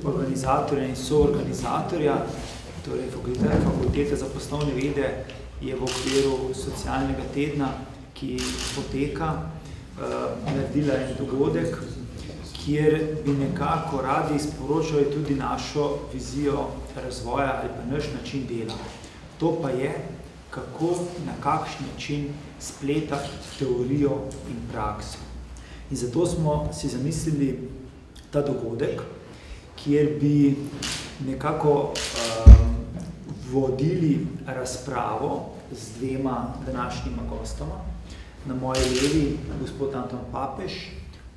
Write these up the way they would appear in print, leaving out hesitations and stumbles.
organizatorja in soorganizatorja. Torej, Fakulteta za poslovne vede je v okviru socialnega tedna, ki poteka, naredila en dogodek, kjer bi nekako radi sporočali tudi našo vizijo razvoja ali pa naš način dela. To pa je, kako, na kakšen način spletati teorijo in prakso. In zato smo si zamislili ta dogodek, kjer bi nekako vodili razpravo z dvema današnjima gostoma. Na moji levi gospod Anton Papež,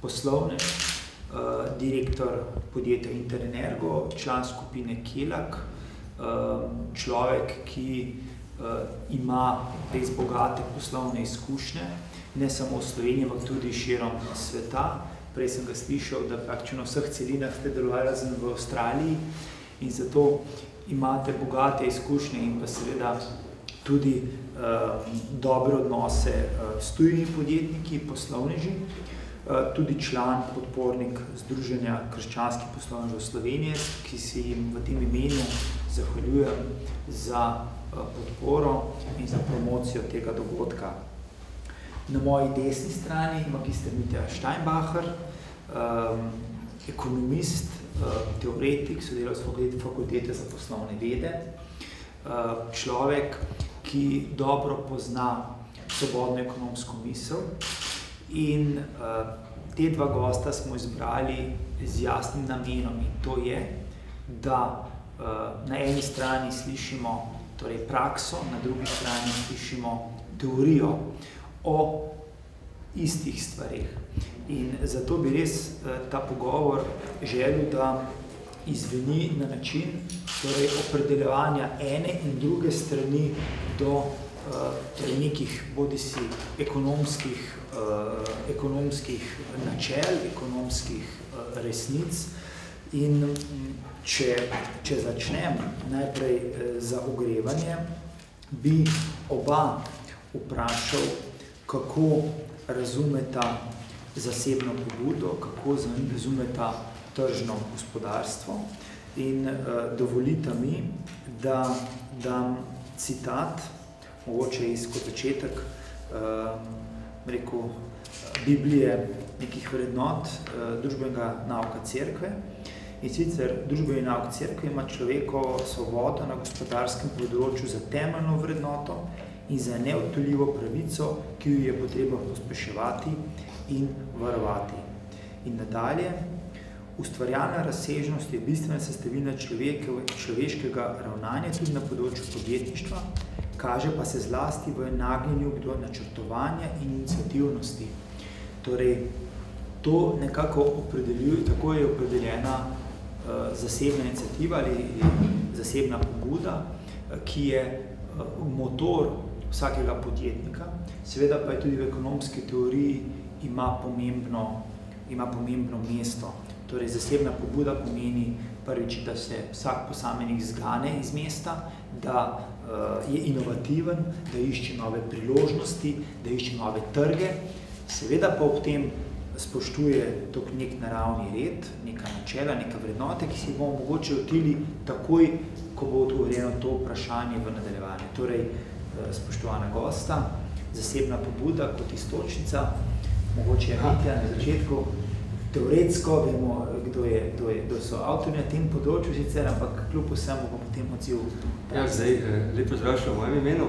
poslovnež, direktor podjetja Interenergo, član skupine Kelak, človek, ki ima res bogate poslovne izkušnje, ne samo v Sloveniji, ampak tudi širom sveta. Prej sem ga slišal, da praktično v vseh celinah ste delovali razen v Avstraliji in zato imate bogate izkušnje in pa seveda tudi dobre odnose s tujimi podjetniki, poslovneži, tudi član, podpornik Združenja krščanskih poslovnežev Slovenije, ki se jim v tem imenu zahvaljujem za podporo in za promocijo tega dogodka. Na moji desni strani magister Mitja Steinbacher, ekonomist, teoretik, sodelavec Fakultete za poslovne vede, človek, ki dobro pozna svobodno ekonomsko misel in te dva gosta smo izbrali z jasnim namenom in to je, da na eni strani slišimo torej prakso, na drugi strani slišimo teorijo o istih stvareh. In zato bi res ta pogovor želel, da izveni na način torej opredeljevanja ene in druge strani do torej nekih bodisi ekonomskih načel, ekonomskih resnic. In če začnem najprej za ogrevanje, bi oba vprašal, kako razumeta zasebno pobudo, kako razumeta tržno gospodarstvo. In dovolite mi, da dam citat, mogoče kot začetek, rekel, Biblije nekih vrednot družbenega nauka cerkve. In sicer družbeni nauk cerkve ima človekovo svobodo na gospodarskem področju za temeljno vrednoto in za neodtujljivo pravico, ki jo je potrebno pospeševati in varovati. In nadalje, ustvarjalna razsežnost je bistvena sestavina človeškega ravnanja tudi na področju podjetništva, kaže pa se zlasti v nagnjenju do načrtovanja in iniciativnosti. Torej, to nekako opredeljuje, tako je opredeljena zasebna iniciativa ali zasebna pobuda, ki je motor vsakega podjetnika, seveda pa je tudi v ekonomski teoriji ima pomembno mesto. Torej, zasebna pobuda pomeni prvič, da se vsak posameznik zgane iz mesta, da je inovativen, da išče nove priložnosti, da išče nove trge, seveda pa ob tem spoštuje nek naravni red, neka načela, neka vrednote, ki si bomo mogoče otili takoj, ko bo odgovorjeno to vprašanje v nadaljevanju. Torej, spoštovana gosta, zasebna pobuda kot istočnica, mogoče Mitja na začetku, teoretsko vemo, kdo so avtorji na tem področju sicer, ampak kljub vsemu bo potem odziv. Ja, zdaj, lepo zdrašal v mojem imenu.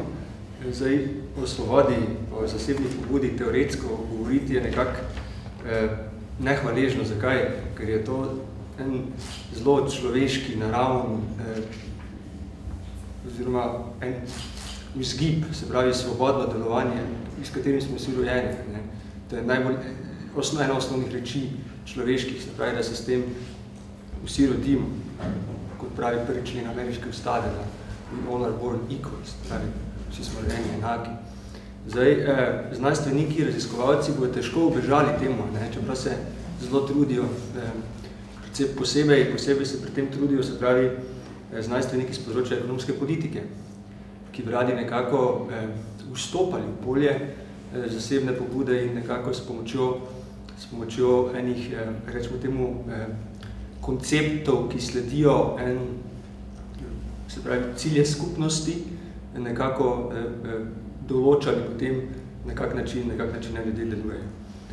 Zdaj, o svobodi, o zasebni pobudi teoretsko govoriti je nekako nehvaležno. Zakaj? Ker je to en zelo človeški, naravn, oziroma en vzgib, se pravi svobodno delovanje, s katerim smo vsi rojeni. To je ena osnovnih reči človeških, se pravi, da se s tem vsi rodimo, kot pravi prvi člen ameriške ustave, da we all are born equal, se pravi, vsi smo rojeni enaki. Zdaj, znanstveniki, raziskovalci bodo težko ubežali temu, čeprav se zelo trudijo, posebej se pri tem trudijo, se pravi, znanstveniki z področja ekonomske politike, ki bi radi nekako vstopali v polje zasebne pobude in nekako s pomočjo enih, rečemo temu, konceptov, ki sledijo cilje skupnosti, nekako določali potem, na kak način ljudje delujejo.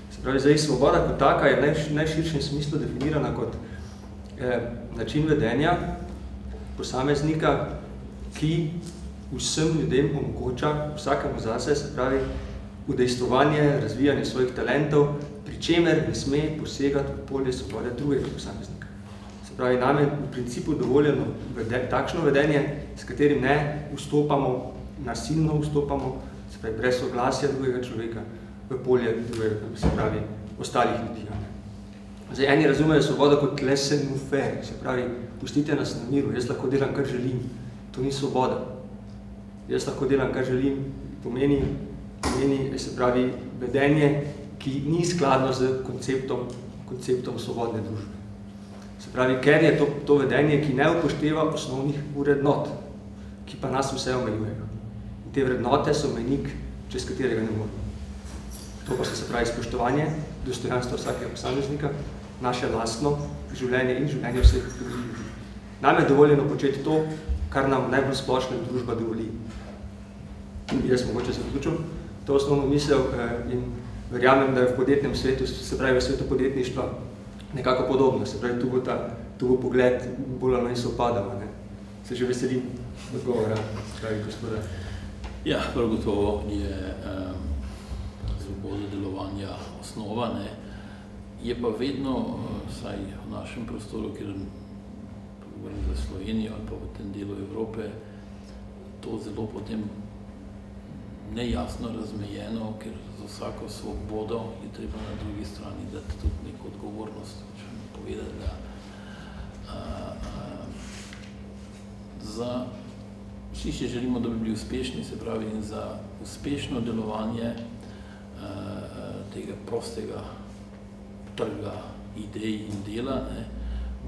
Se pravi, zdaj svoboda kot taka je v najširšem smislu definirana kot način vedenja posameznika, ki vsem ljudem omogoča, vsakemu zase, se pravi, udejstvovanje, razvijanje svojih talentov, pri čemer ne sme posegati v polje svobode drugega posameznika. Se pravi, nam je v principu dovoljeno takšno vedenje, s katerim ne vstopamo, nasilno vstopamo, se pravi, brez soglasja drugega človeka v polje drugega, se pravi, ostalih ljudi. Zdaj, eni razumejo svobodo kot laissez-faire, se pravi, pustite nas na miru, jaz lahko delam, kar želim. To ni svoboda. Jaz lahko delam, kar želim, pomeni, se pravi, vedenje, ki ni skladno z konceptom svobodne družbe. Se pravi, ker je to vedenje, ki ne upošteva osnovnih vrednot, ki pa nas vse omejujejo. In te vrednote so mejnik, čez katerega ne moramo. To pa se pravi spoštovanje, dostojanstvo vsakega posameznika, naše lastno življenje in življenje vseh ljudi. Nam je dovoljeno početi to, kar nam najbolj splošna družba dovoli. Jaz mogoče se vključim to osnovno misel in verjamem, da je v podjetnem svetu, se pravi v svetu podjetništva, nekako podobno. Se pravi, tu bo pogled bolj ali manj sovpadal. Se že veselim odgovora, pravi gospoda. Ja, prav gotovo je svoboda delovanja osnova, ne. Je pa vedno, saj v našem prostoru, kjer govorim za Slovenijo ali pa v tem delu Evrope, to zelo potem nejasno razmejeno, ker za vsako svobodo je treba na drugi strani dati tudi neko odgovornost. Hočem povedati, da vsi še želimo, da bi bili uspešni, se pravi, in za uspešno delovanje tega prostega trga idej in dela,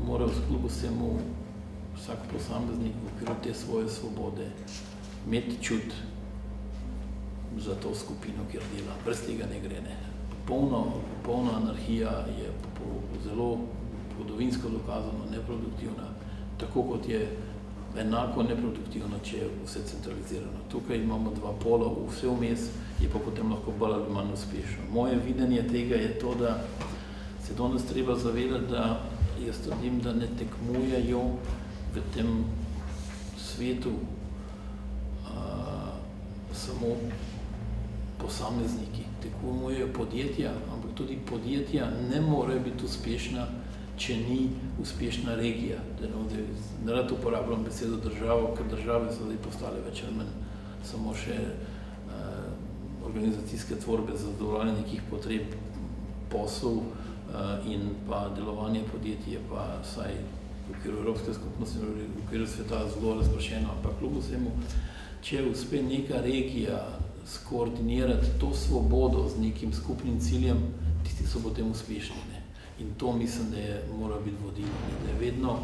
mora v sklopu vsemu vsak posameznik v okviru te svoje svobode imeti čut za to skupino, kjer dela. Brez tega ne gre. Popolna anarhija je zelo zgodovinsko dokazano neproduktivna, tako kot je enako neproduktivno, če je vse centralizirano. Tukaj imamo dva pola, vse vmes je pa potem lahko bolj ali manj uspešno. Moje videnje tega je to, da se danes treba zavedati, da jaz trdim, da ne tekmujejo v tem svetu samo posamezniki. Tekmujejo podjetja, ampak tudi podjetja ne morejo biti uspešna, če ni uspešna regija. Ne rad uporabljam besedo državo, ker države so zdaj postale več ali manj samo še organizacijske tvorbe za zadovoljanje nekih potreb poslov in pa delovanje podjetij, pa saj v okviru Evropske skupnosti, v okviru sveta zelo razpršeno, ampak kljub vsemu, če uspe neka regija skoordinirati to svobodo z nekim skupnim ciljem, tisti so potem uspešni. In to mislim, da mora biti vodilno. Da je vedno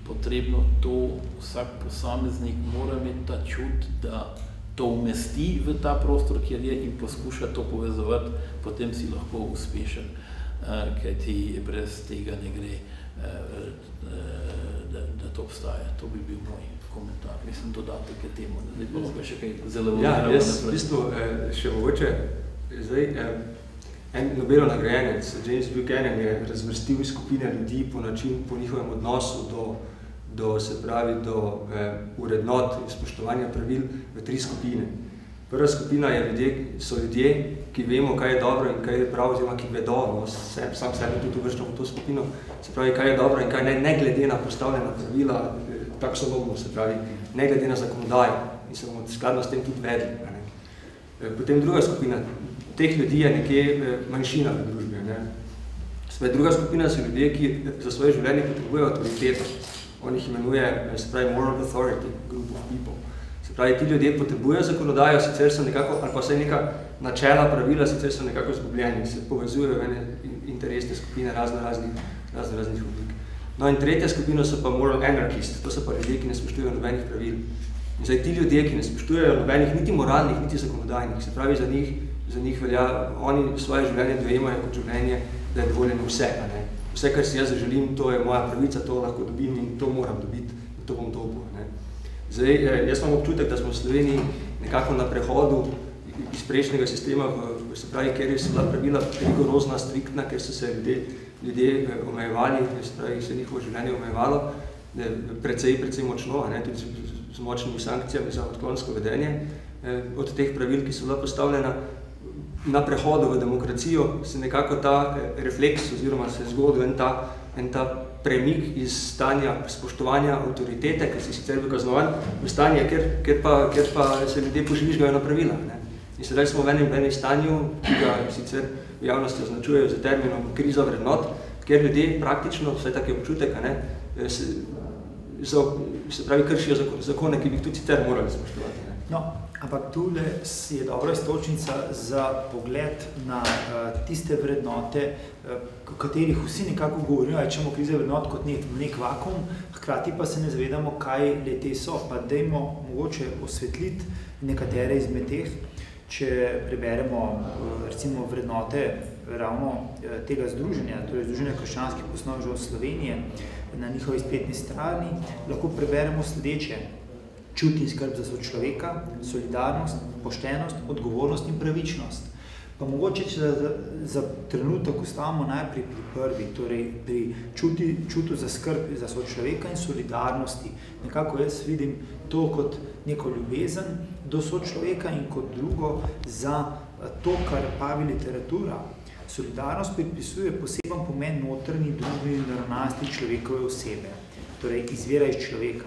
potrebno to, vsak posameznik mora imeti ta čut, da to umesti v ta prostor, kjer je, in poskuša to povezovati, potem si lahko uspešen, kajti brez tega ne gre, da to obstaja. To bi bil moj komentar. Mislim, dodatek k temu. Zdaj pa lahko še kaj zelo Ja, jaz v bistvu še mogoče, zdaj, en Nobelov nagrajenec, James Buchanan, je razvrstil skupine ljudi po njihovem odnosu do urednot in spoštovanja pravil v 3 skupine. Prva skupina so ljudje, ki vemo, kaj je dobro in kaj je prav, oziroma ki vedo, sam sebe tudi uvrščam v to skupino, se pravi, kaj je dobro in kaj ne glede na postavljena pravila, taksonomno, se pravi, ne glede na zakonodajo in se bomo skladno s tem tudi vedli. Potem druga skupina teh ljudi je nekje manjšina v družbi. Druga skupina so ljudje, ki za svoje življenje potrebujejo avtoriteto. On jih imenuje, se pravi, moral authority, group of people. Se pravi, ti ljudje potrebujejo zakonodajo, sicer so nekako, ali pa vsaj neka načela, pravila, sicer so nekako zgubljeni, se povezujejo v interesne skupine raznoraznih oblik. No in tretja skupina so pa moral anarchists, to so pa ljudje, ki ne spoštujejo nobenih pravil. In zdaj ti ljudje, ki ne spoštujejo nobenih, niti moralnih, niti zakonodajnih, se pravi, za njih velja, oni svoje življenje dojemajo kot življenje, da je dovoljeno vse, vse, kar si jaz želim, to je moja pravica, to lahko dobim in to moram dobiti, in to bom dobil. Zdaj, jaz imam občutek, da smo v Sloveniji nekako na prehodu iz prejšnjega sistema, se pravi, ker so bila pravila rigorozna, striktna, ker so se ljudje omejevali, se pravi, se njihovo življenje omejevalo, precej močno, tudi z močnimi sankcijami za odklonsko vedenje. Od teh pravil, ki so bila postavljena na prehodu v demokracijo, se nekako ta refleks oziroma se je zgodil en ta premik iz stanja spoštovanja avtoritete, ki se sicer vykaznovan, v stanje, ker pa se ljudje požvižgajo na pravila. In sedaj smo v enem stanju, ki ga sicer v javnosti označujejo za terminom kriza vrednot, ker ljudje praktično, vsaj tak je občutek, se pravi, kršijo zakone, ki bi jih tudi sicer morali spoštovati. No, ampak tule je dobra istočnica za pogled na tiste vrednote, o katerih vsi nekako govorijo, rečemo krize vrednot kot nek vakuum, hkrati pa se ne zavedamo, kaj le te so. Pa dajmo mogoče osvetliti nekatere izmed teh, če preberemo recimo vrednote ravno tega združenja, torej Združenja krščanskih poslovnežev Slovenije, na njihovi spletni strani, lahko preberemo sledeče: čut in skrb za sočloveka, solidarnost, poštenost, odgovornost in pravičnost. Pa mogoče, če za trenutek ustavimo najprej pri prvi, torej pri čutu za skrb za sočloveka in solidarnosti. Nekako jaz vidim to kot neko ljubezen do sočloveka in kot drugo za to, kar pravi literatura. Solidarnost pripisuje poseben pomen notranji družbeni naravnanosti človekove osebe, torej izvira iz človeka.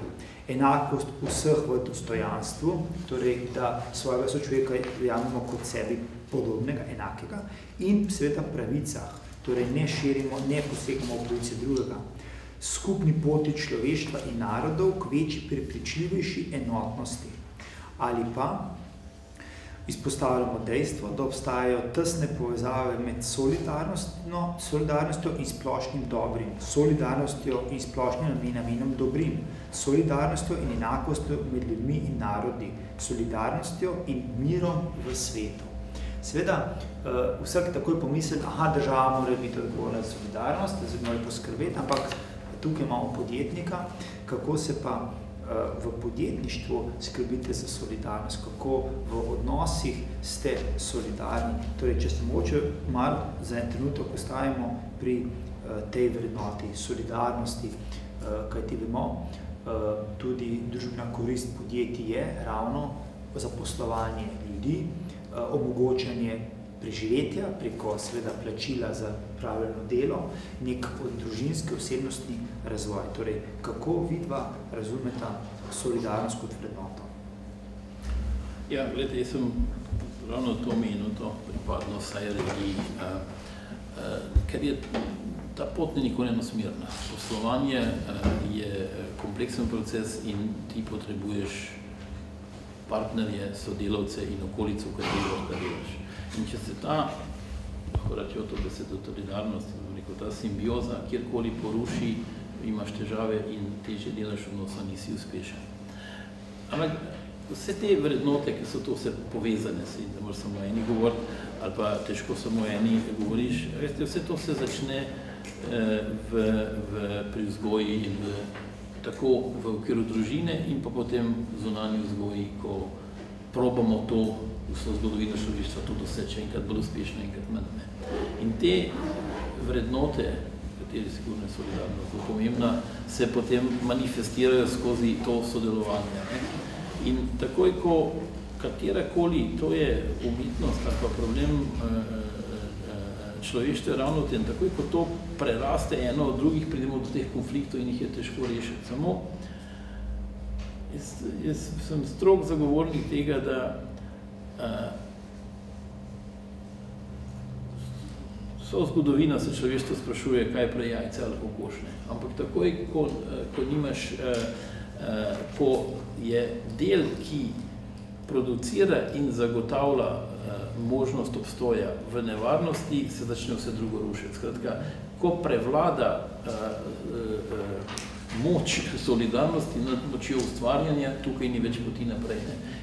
Enakost vseh v dostojanstvu, torej da svojega sočloveka jemljamo kot sebi podobnega, enakega, in seveda pravicah, torej ne širimo, ne posegamo v pravice drugega. Skupni poti človeštva in narodov k večji prepričljivejši enotnosti. Ali pa izpostavljamo dejstvo, da obstajajo tesne povezave med solidarnostjo in splošnim dobrim, solidarnostjo in splošnim namenom dobrim, solidarnostjo in enakostjo med ljudmi in narodi, solidarnostjo in mirom v svetu. Seveda, vsak takoj pomisli, država mora biti odgovorna za solidarnost, da se mora poskrbeti, ampak tukaj imamo podjetnika, kako se pa v podjetništvu skrbite za solidarnost, kako v odnosih ste solidarni. Torej, če se mogoče malo za en trenutek ostavimo pri tej vrednoti solidarnosti, kajti vemo, tudi družbena korist podjetij je ravno zaposlovanje ljudi, omogočanje preživetja preko seveda plačila za pravljeno delo, nek družinski osebnostni razvoj. Torej, kako vidva razumeta solidarnost kot vrednoto? Ja, gledajte, jaz sem ravno to menil, to pripadno vsaj religiji, ker je ta pot ni nikoli enosmerna. Poslovanje je kompleksen proces in ti potrebuješ partnerje, sodelavce in okolico, v kateri lahko delaš. In če se ta, lahko rečejo to besedo solidarnost, ta simbioza, kjerkoli poruši, imaš težave in težje delaš odnosa, nisi uspešen. Ampak vse te vrednote, ki so to vse povezane, da moraš samo eni govoriti, ali pa težko samo eni govoriš, vse to se začne pri vzgoji in tako v okviru družine in pa potem zunanji vzgoji, ko probamo to vso zgodovino človeštva to doseči, enkrat bolj uspešno, enkrat manj. In te vrednote, kateri sigurno je solidarnost zelo pomembna, se potem manifestirajo skozi to sodelovanje. In takoj, ko katerakoli, to je umetnost ali pa problem človeštva ravno v tem, takoj, ko to preraste eno od drugih, pridemo do teh konfliktov in jih je težko rešiti. Samo jaz sem strog zagovornik tega, da vso zgodovina se človeštvo sprašuje, kaj prej jajce ali kokošne. Ampak takoj, ko nimaš, ko je del, ki producira in zagotavlja možnost obstoja v nevarnosti, se začne vse drugo rušiti. Skratka, ko prevlada moč solidarnosti nad močjo ustvarjanja, tukaj ni več poti naprej.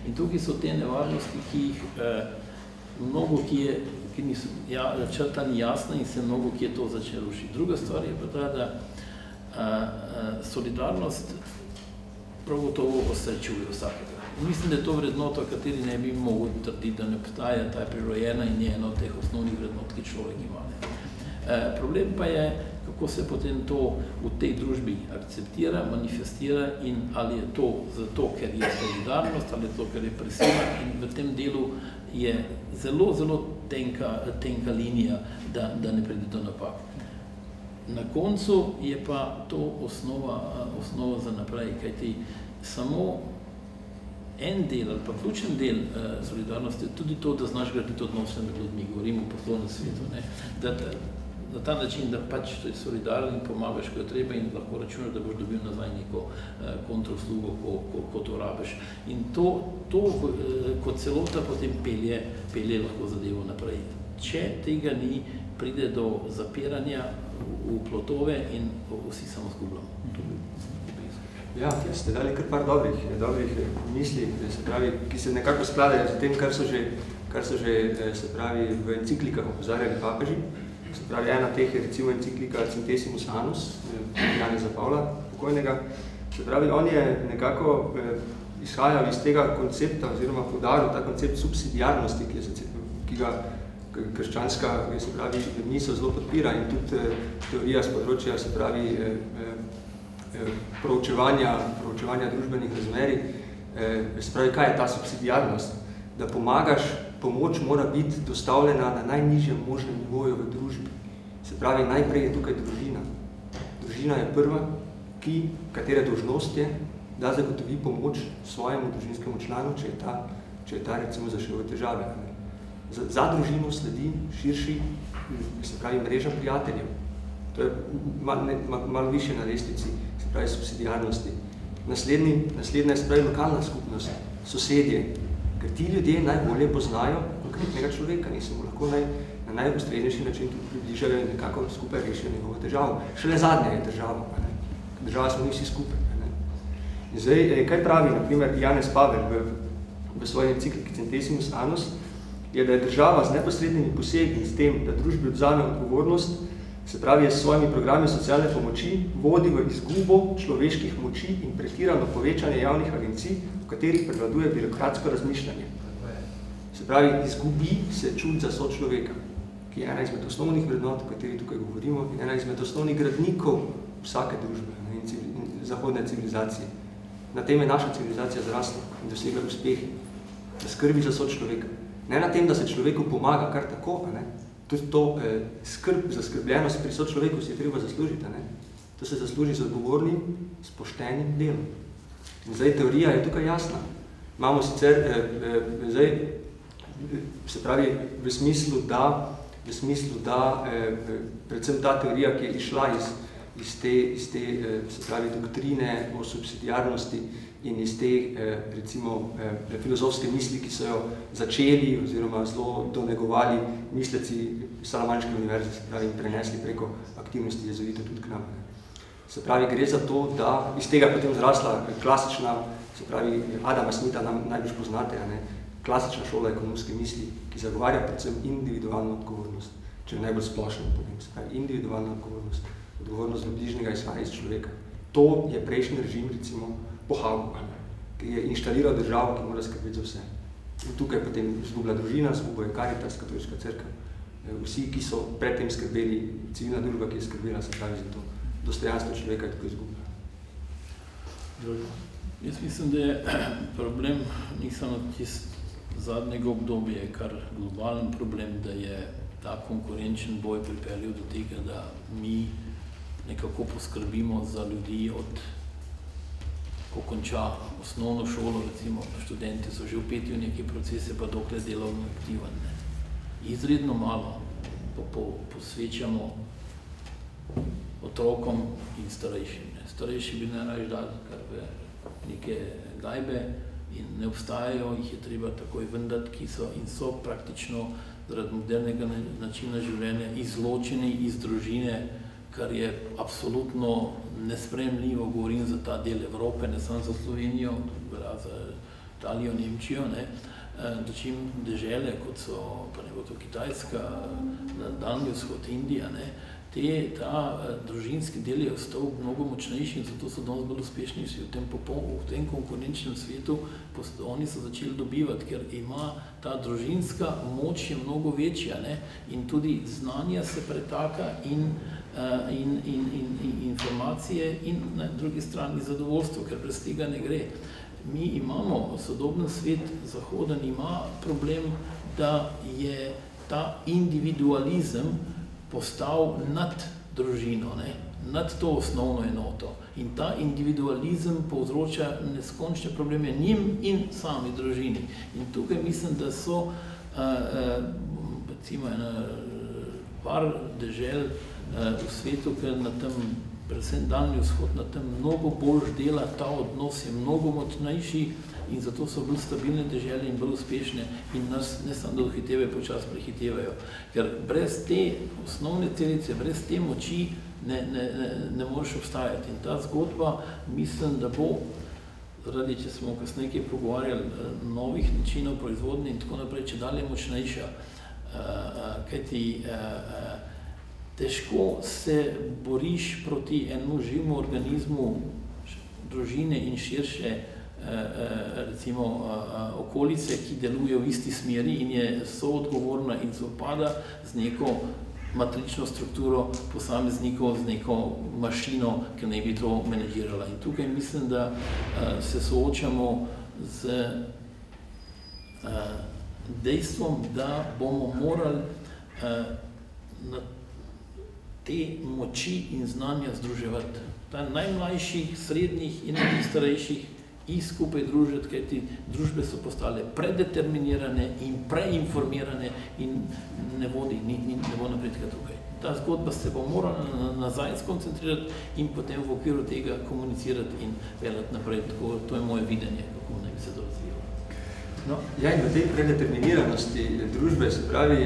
In tukaj so te nevarnosti, ki jih mnogo, ki je ki niso črtani jasno in se mnogo kje to začne rušiti. Druga stvar je pa ta, da solidarnost prav gotovo osrečuje vsakega. Mislim, da je to vrednota, kateri ne bi mogel trditi, da ne obstaja, ta je prirojena in je ena od teh osnovnih vrednot, ki človek ima. Problem pa je, kako se potem to v tej družbi akceptira, manifestira in ali je to zato, ker je solidarnost, ali je to, ker je prisila in v tem delu je zelo, zelo tenka linija, da ne pride do napak. Na koncu je pa to osnova za naprej, kajti samo en del ali pa ključen del solidarnosti je tudi to, da znaš graditi odnose med ljudmi, govorimo o poslovnem svetu, ne? Na ta način, da pač to je solidaren in pomagaš, ko je treba in lahko računaš, da boš dobil nazaj neko kontrauslugo, ko to rabiš. In to kot celota potem pelje lahko zadevo naprej. Če tega ni, pride do zapiranja v plotove in vsi samo zgubljamo. Ja, ste dali kar par dobrih misli, se pravi, ki se nekako skladajo z tem, kar so že se pravi, v enciklikah opozarjali papeži. Se pravi, ena teh je recimo enciklika Centesimus Annus, Janeza Pavla, pokojnega. Se pravi, on je nekako izhajal iz tega koncepta oziroma poudaril ta koncept subsidiarnosti, ki ga krščanska, se pravi, misel zelo podpira in tudi teorija z področja, se pravi, proučevanja družbenih razmerij. Se pravi, kaj je ta subsidiarnost? Da pomoč mora biti dostavljena na najnižjem možnem nivoju v družbi. Se pravi, najprej je tukaj družina. Družina je prva, katere dolžnost je, da zagotovi pomoč svojemu družinskemu članu, če je ta recimo zašel v težave. Za družino sledi širši, se pravi, mreža prijateljev. To je malo više na lestvici, se pravi, subsidiarnosti. Naslednja je, se pravi, lokalna skupnost, sosedje, ker ti ljudje najbolje poznajo konkretnega človeka in se mu lahko na najustreznejši način tudi približajo in nekako skupaj rešijo njegovo težavo. Šele zadnja je država. Država smo mi vsi skupaj. In zdaj, kaj pravi, na primer, Janez Pavel v svoji encikliki Centesimus Annus, je, da je država z neposrednimi posegi in s tem, da družbi odzame odgovornost, se pravi, je s svojimi programi socialne pomoči vodi v izgubo človeških moči in pretirano povečanje javnih agencij, v katerih prevladuje birokratsko razmišljanje. Se pravi, izgubi se čut za sočloveka, ki je ena izmed osnovnih vrednot, o kateri tukaj govorimo, in ena izmed osnovnih gradnikov vsake družbe in zahodne civilizacije. Na tem je naša civilizacija zrasla in dosegla uspehi, da skrbi za sočloveka. Ne na tem, da se človeku pomaga kar tako, tudi to zaskrbljenost pri sočloveku si je treba zaslužiti. To se zasluži z odgovornim, s poštenim delom. In zdaj teorija je tukaj jasna. Imamo sicer, zdaj, se pravi, v smislu, da predvsem ta teorija, ki je išla iz te, se pravi, doktrine o subsidiarnosti in iz te, recimo, filozofske misli, ki so jo začeli oziroma zelo donegovali misleci Salamanške univerze, se pravi, in prenesli preko aktivnosti jezuitov tudi k nam. Se pravi, gre za to, da iz tega potem zrasla klasična, se pravi, Adama Smitha najbolj poznate, klasična šola ekonomske misli, ki zagovarja predvsem individualno odgovornost, če najbolj splošno povem, se pravi, individualna odgovornost do bližnjega izhaja iz človeka. To je prejšnji režim, recimo, pohavil, ki je inštaliral državo, ki mora skrbeti za vse. In tukaj potem izgubila družina, izgubila je Karitas, katoliška cerkev. Vsi, ki so predtem skrbeli, civilna družba, ki je skrbela, se pravi za to dostojanstvo človeka, je tako izgubila. Jaz mislim, da je problem, nisem od zadnjega obdobja, kar globalen problem, da je ta konkurenčen boj pripeljal do tega, da mi nekako poskrbimo za ljudi ko konča osnovno šolo, recimo študenti so že vpeti v neke procese, pa dokler delovno aktivan. Izredno malo posvečamo otrokom in starejšim. Starejši bi najraje dali kar v neke gajbe in ne obstajajo, jih je treba takoj vendati, ki so in so praktično zaradi modernega načina življenja izločeni iz družine, kar je absolutno nesprejemljivo, govorim za ta del Evrope, ne samo za Slovenijo, za Italijo, Nemčijo, dočim dežele, kot so pa ne bo to Kitajska, Daljni vzhod, Indija, ne, ta družinski del je ostal mnogo močnejši in zato so danes bolj uspešnejši v tem konkurenčnem svetu. Oni so začeli dobivati, ker ima ta družinska moč je mnogo večja, ne, in tudi znanja se pretaka in informacije in na drugi strani zadovoljstvo, ker brez tega ne gre. Mi imamo, sodoben svet, zahoden ima problem, da je ta individualizem postal nad družino, ne, nad to osnovno enoto. In ta individualizem povzroča neskončne probleme njim in sami družini. In tukaj mislim, da so recimo par dežel v svetu, ker na tem, predvsem Daljni vzhod, na tem mnogo bolj dela, ta odnos je mnogo močnejši in zato so bolj stabilne dežele in bolj uspešne in nas ne samo da dohitevajo, počas prehitevajo. Ker brez te osnovne celice, brez te moči ne moreš obstajati. In ta zgodba, mislim, da bo, zaradi, če smo kasneje kaj pogovarjali, novih načinov proizvodnje in tako naprej, če dalje močnejša, kajti težko se boriš proti enemu živemu organizmu družine in širše recimo okolice, ki deluje v isti smeri in je soodgovorna in sopada z neko matrično strukturo posameznikov, z neko mašino, ki naj bi to menedžirala. In tukaj mislim, da se soočamo z dejstvom, da bomo morali na te moči in znanja združevati. Ta najmlajših, srednjih in najstarejših jih skupaj družiti, kajti družbe so postale predeterminirane in preinformirane in ne bo napredka tukaj. Ta zgodba se bo morala nazaj skoncentrirati in potem v okviru tega komunicirati in veljati naprej. To je moje videnje, kako naj bi se to razvijalo. No, ja, in v tej predeterminiranosti družbe, se pravi,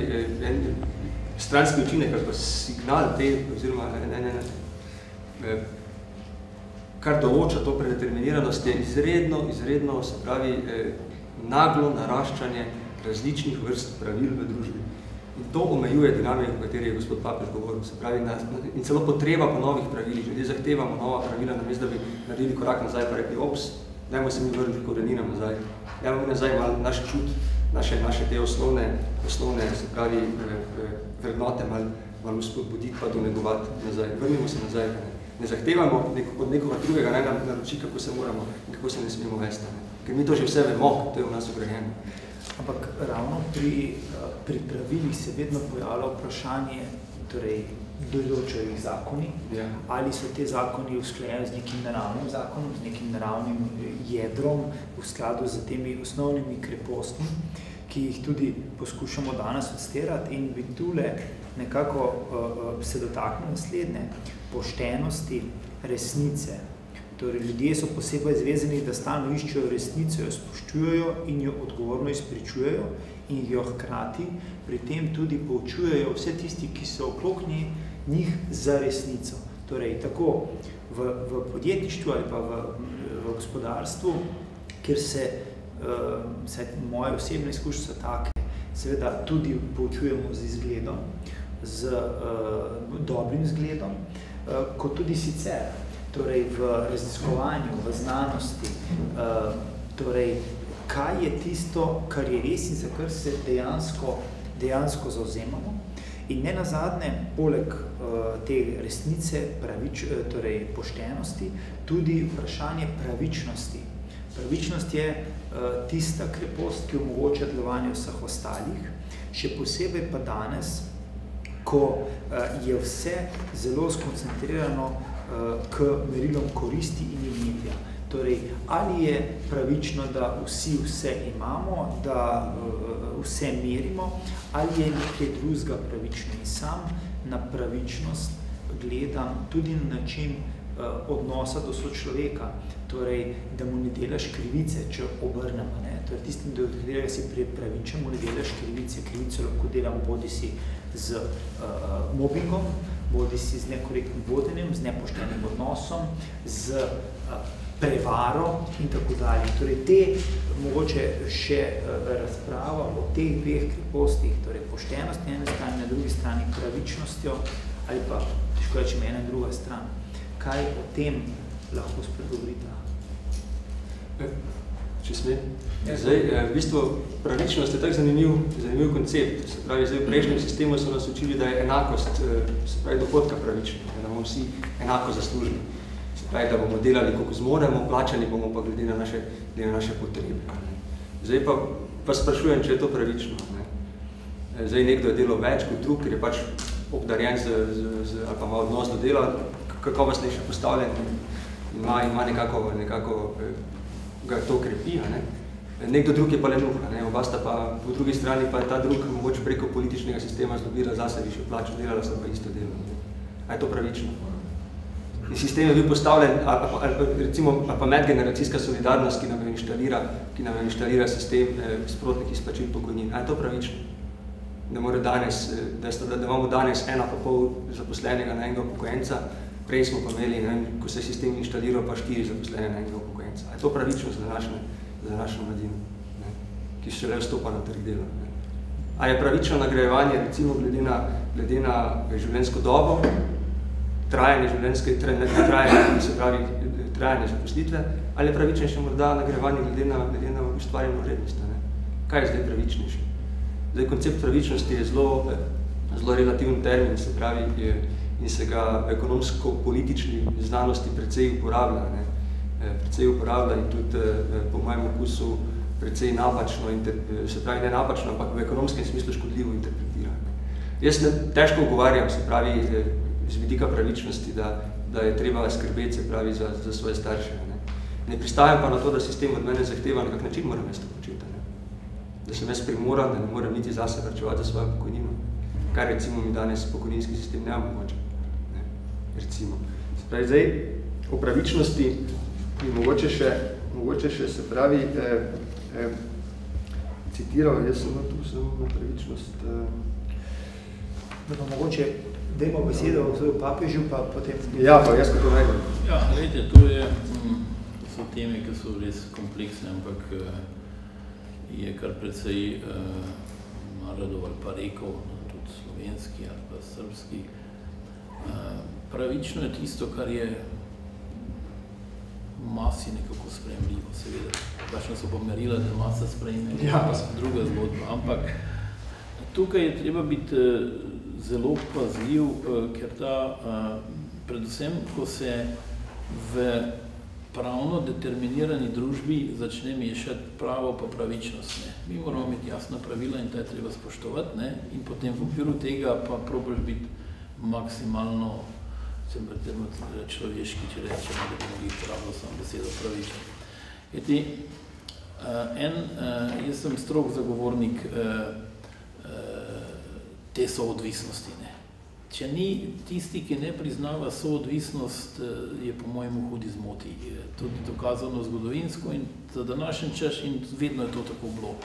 stranski učinek ali pa signal te, oziroma kar določa to predeterminiranost, je izredno, se pravi, naglo naraščanje različnih vrst pravil v družbi. In to omejuje dinamiko, o kateri je gospod Papež govoril, se pravi, in celo potreba po novih pravilih. Ljudje zahtevamo nova pravila, namesto da bi naredili korak nazaj, pa rekli, ops, dajmo se mi vrniti koreninam nazaj. Dajmo mi nazaj malo naš čut, naše te osnovne, se pravi, vrednote malo spodbuditi, pa donegovati nazaj. Vrnimo se nazaj. Ne zahtevamo od nekoga drugega, naj nam naroči, kako se moramo in kako se ne smemo vesti. Ker mi to že vse vemo, to je v nas ugrajeno. Ampak ravno pri pravilih se vedno pojavlja vprašanje, torej, določajo jih zakoni, ali so te zakoni usklajeni z nekim naravnim zakonom, z nekim naravnim jedrom v skladu z temi osnovnimi krepostmi, ki jih tudi poskušamo danes odstirati in bi tule nekako se dotaknil naslednje, poštenosti, resnice. Torej, ljudje so posebej zvezani, da stalno iščejo resnico, jo spoštujejo in jo odgovorno izpričujejo in jo hkrati pri tem tudi poučujejo vse tisti, ki so okrog njih za resnico. Torej, tako v podjetništvu ali pa v gospodarstvu, kjer se moje osebne izkušnje so take, seveda tudi poučujemo z izgledom, z dobrim zgledom, kot tudi sicer, torej v raziskovanju, v znanosti, torej kaj je tisto, kar je res in za kar se dejansko zauzemamo. In ne nazadnje, poleg te resnice, torej poštenosti, tudi vprašanje pravičnosti. Pravičnost je tista krepost, ki omogoča delovanje vseh ostalih, še posebej pa danes, ko je vse zelo skoncentrirano k merilom koristi in imetja. Torej, ali je pravično, da vsi vse imamo, da vse merimo, ali je nekaj drugega pravično. In sam na pravičnost gledam tudi na način odnosa do sočloveka, torej, da mu ne delaš krivice, če obrnemo. Torej, tistim, do katerega si pravičen, mu ne delaš krivice. Krivico lahko delam bodi si z mobbingom, bodi si z nekorektnim vodenjem, z nepoštenim odnosom, z prevaro in tako dalje. Torej, mogoče še razprava o teh dveh krepostih, torej poštenost na ene strani, na drugi strani pravičnostjo, ali pa, težko rečem, ena in druga stran. Kaj o tem lahko spregovorite? Če smem. Zdaj, v bistvu, pravičnost je tak zanimiv koncept. Se pravi, zdaj v prejšnjem sistemu so nas učili, da je enakost, se pravi, dohodka pravična, da bomo vsi enako zaslužili. Se pravi, da bomo delali, koliko zmoremo, plačani bomo pa glede na naše potrebe. Zdaj pa sprašujem, če je to pravično. Ne? Zdaj, nekdo je delal več kot drug, ker je pač obdarjen ali pa ima odnos do dela, kakovostnejše postavljen, ima nekako ga to krepi, ne? Nekdo drug je pa lenuha, ne? Oba sta pa po drugi strani pa ta drug mogoče preko političnega sistema zdobila zase višjo plačo, delala sta pa isto delo. A je to pravično? In sistem je bil postavljen, recimo, pa medgeneracijska solidarnost, ki nam inštalira sistem sprotnih izplačil pokojnin. A je to pravično? Da imamo danes 1,5 zaposlenega na enega upokojenca, prej smo pa imeli, ko se je sistem inštaliral, pa 4 zaposlene na enega upokojenca. A je to pravično za našo mladino, ki šele vstopa na trg dela? A je pravično nagrajevanje, recimo, glede na življenjsko dobo, trajanje zaposlitve, ali je pravičnejše morda nagrajevanje glede na ustvarjeno vrednost? Kaj je zdaj pravičnejše? Zdaj, koncept pravičnosti je zelo relativen termin, se pravi, in se ga ekonomsko-politični znanosti precej uporablja. Precej uporablja in tudi po mojem okusu precej napačno, se pravi ne napačno, ampak v ekonomskem smislu škodljivo interpretira. Jaz težko ugovarjam, se pravi, z vidika pravičnosti, da je treba skrbeti, se pravi, za svoje starše. Ne pristajam pa na to, da sistem od mene zahteva, na kak način moram jaz to početi. Da sem jaz primoran, da ne morem niti zase varčevati za svojo pokojnino. Kar recimo mi danes pokojninski sistem ne omogoča. Recimo. Se pravi, zdaj, o pravičnosti bi mogoče še se pravi citiral, jaz sem tu na pravičnost. Da pa mogoče dajmo besedo v papežu, pa potem... Ja, pa jaz kot to najdem. Ja, gledajte, to so teme, ki so res kompleksne, ampak je kar precej narodov ali pa rekov, tudi slovenski ali pa srbski. Pravično je tisto, kar je masi nekako sprejemljivo, seveda. Kakšna so pa merila, da masa sprejme, druga zgodba. Ampak tukaj je treba biti zelo pazljiv, ker predvsem, ko se v pravno determinirani družbi začne mešati pravo pa pravičnost. Mi moramo imeti jasna pravila in ta je treba spoštovati, in potem v okviru tega pa probaš biti maksimalno človeški, če rečemo, da bi mogli pravno samo besedo pravičen. Jaz sem strog zagovornik te soodvisnosti. Če ni tisti, ki ne priznava soodvisnost, je po mojemu hudi zmoti. Tudi dokazano zgodovinsko in za današnji čas in vedno je to tako bilo.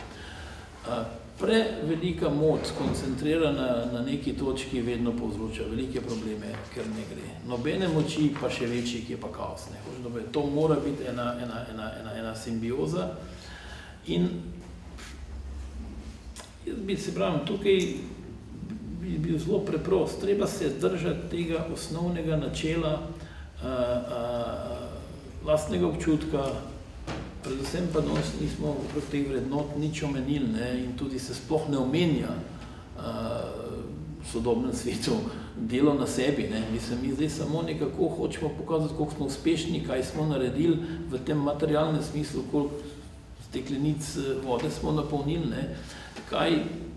Prevelika moč skoncentrirana na neki točki vedno povzroča velike probleme, ker ne gre. Nobene moči pa še večji, ki je pa kaos. To mora biti ena simbioza. In jaz bi se pravim, tukaj bi bil zelo preprost. Treba se držati tega osnovnega načela lastnega občutka, predvsem pa danes nismo okrog teh vrednot nič omenili in tudi se sploh ne omenja v sodobnem svetu delo na sebi. Mislim, mi zdaj samo nekako hočemo pokazati, koliko smo uspešni, kaj smo naredili v tem materialnem smislu, koliko steklenic vode smo napolnili, kaj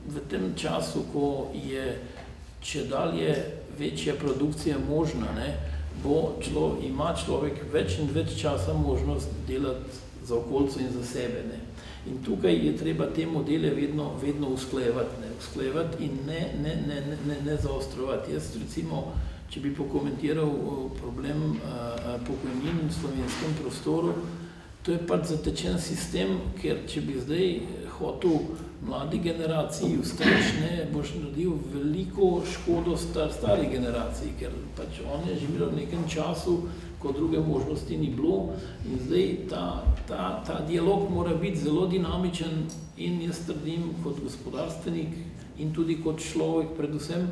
v tem času, ko je čedalje večja produkcija možna, ima človek več in več časa možnost delati za okolico in za sebe. In tukaj je treba te modele vedno usklajevati in ne zaostrovati. Jaz recimo, če bi pokomentiral problem pokojnin v slovenskem prostoru, To je pač zatečen sistem, ker če bi zdaj hotel mladi generaciji ustreči, boš naredil veliko škodo stari generaciji, ker pač on je živel v nekem času, ko druge možnosti ni bilo in zdaj ta dialog mora biti zelo dinamičen in jaz trdim kot gospodarstvenik in tudi kot človek predvsem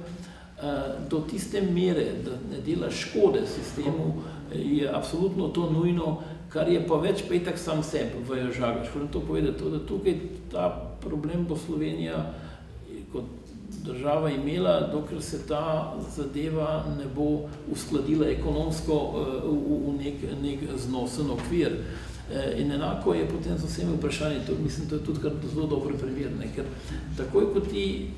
do tiste mere, da ne dela škode sistemu, je absolutno to nujno, kar je pa več pa itak sam sebi v žagaš. Hočem to povedati, da tukaj ta problem bo Slovenija kot država imela, dokler se ta zadeva ne bo uskladila ekonomsko v nek znosen okvir. In enako je potem z vsemi vprašanji, mislim, to je tudi kar zelo dobro primer, ker takoj kot ti,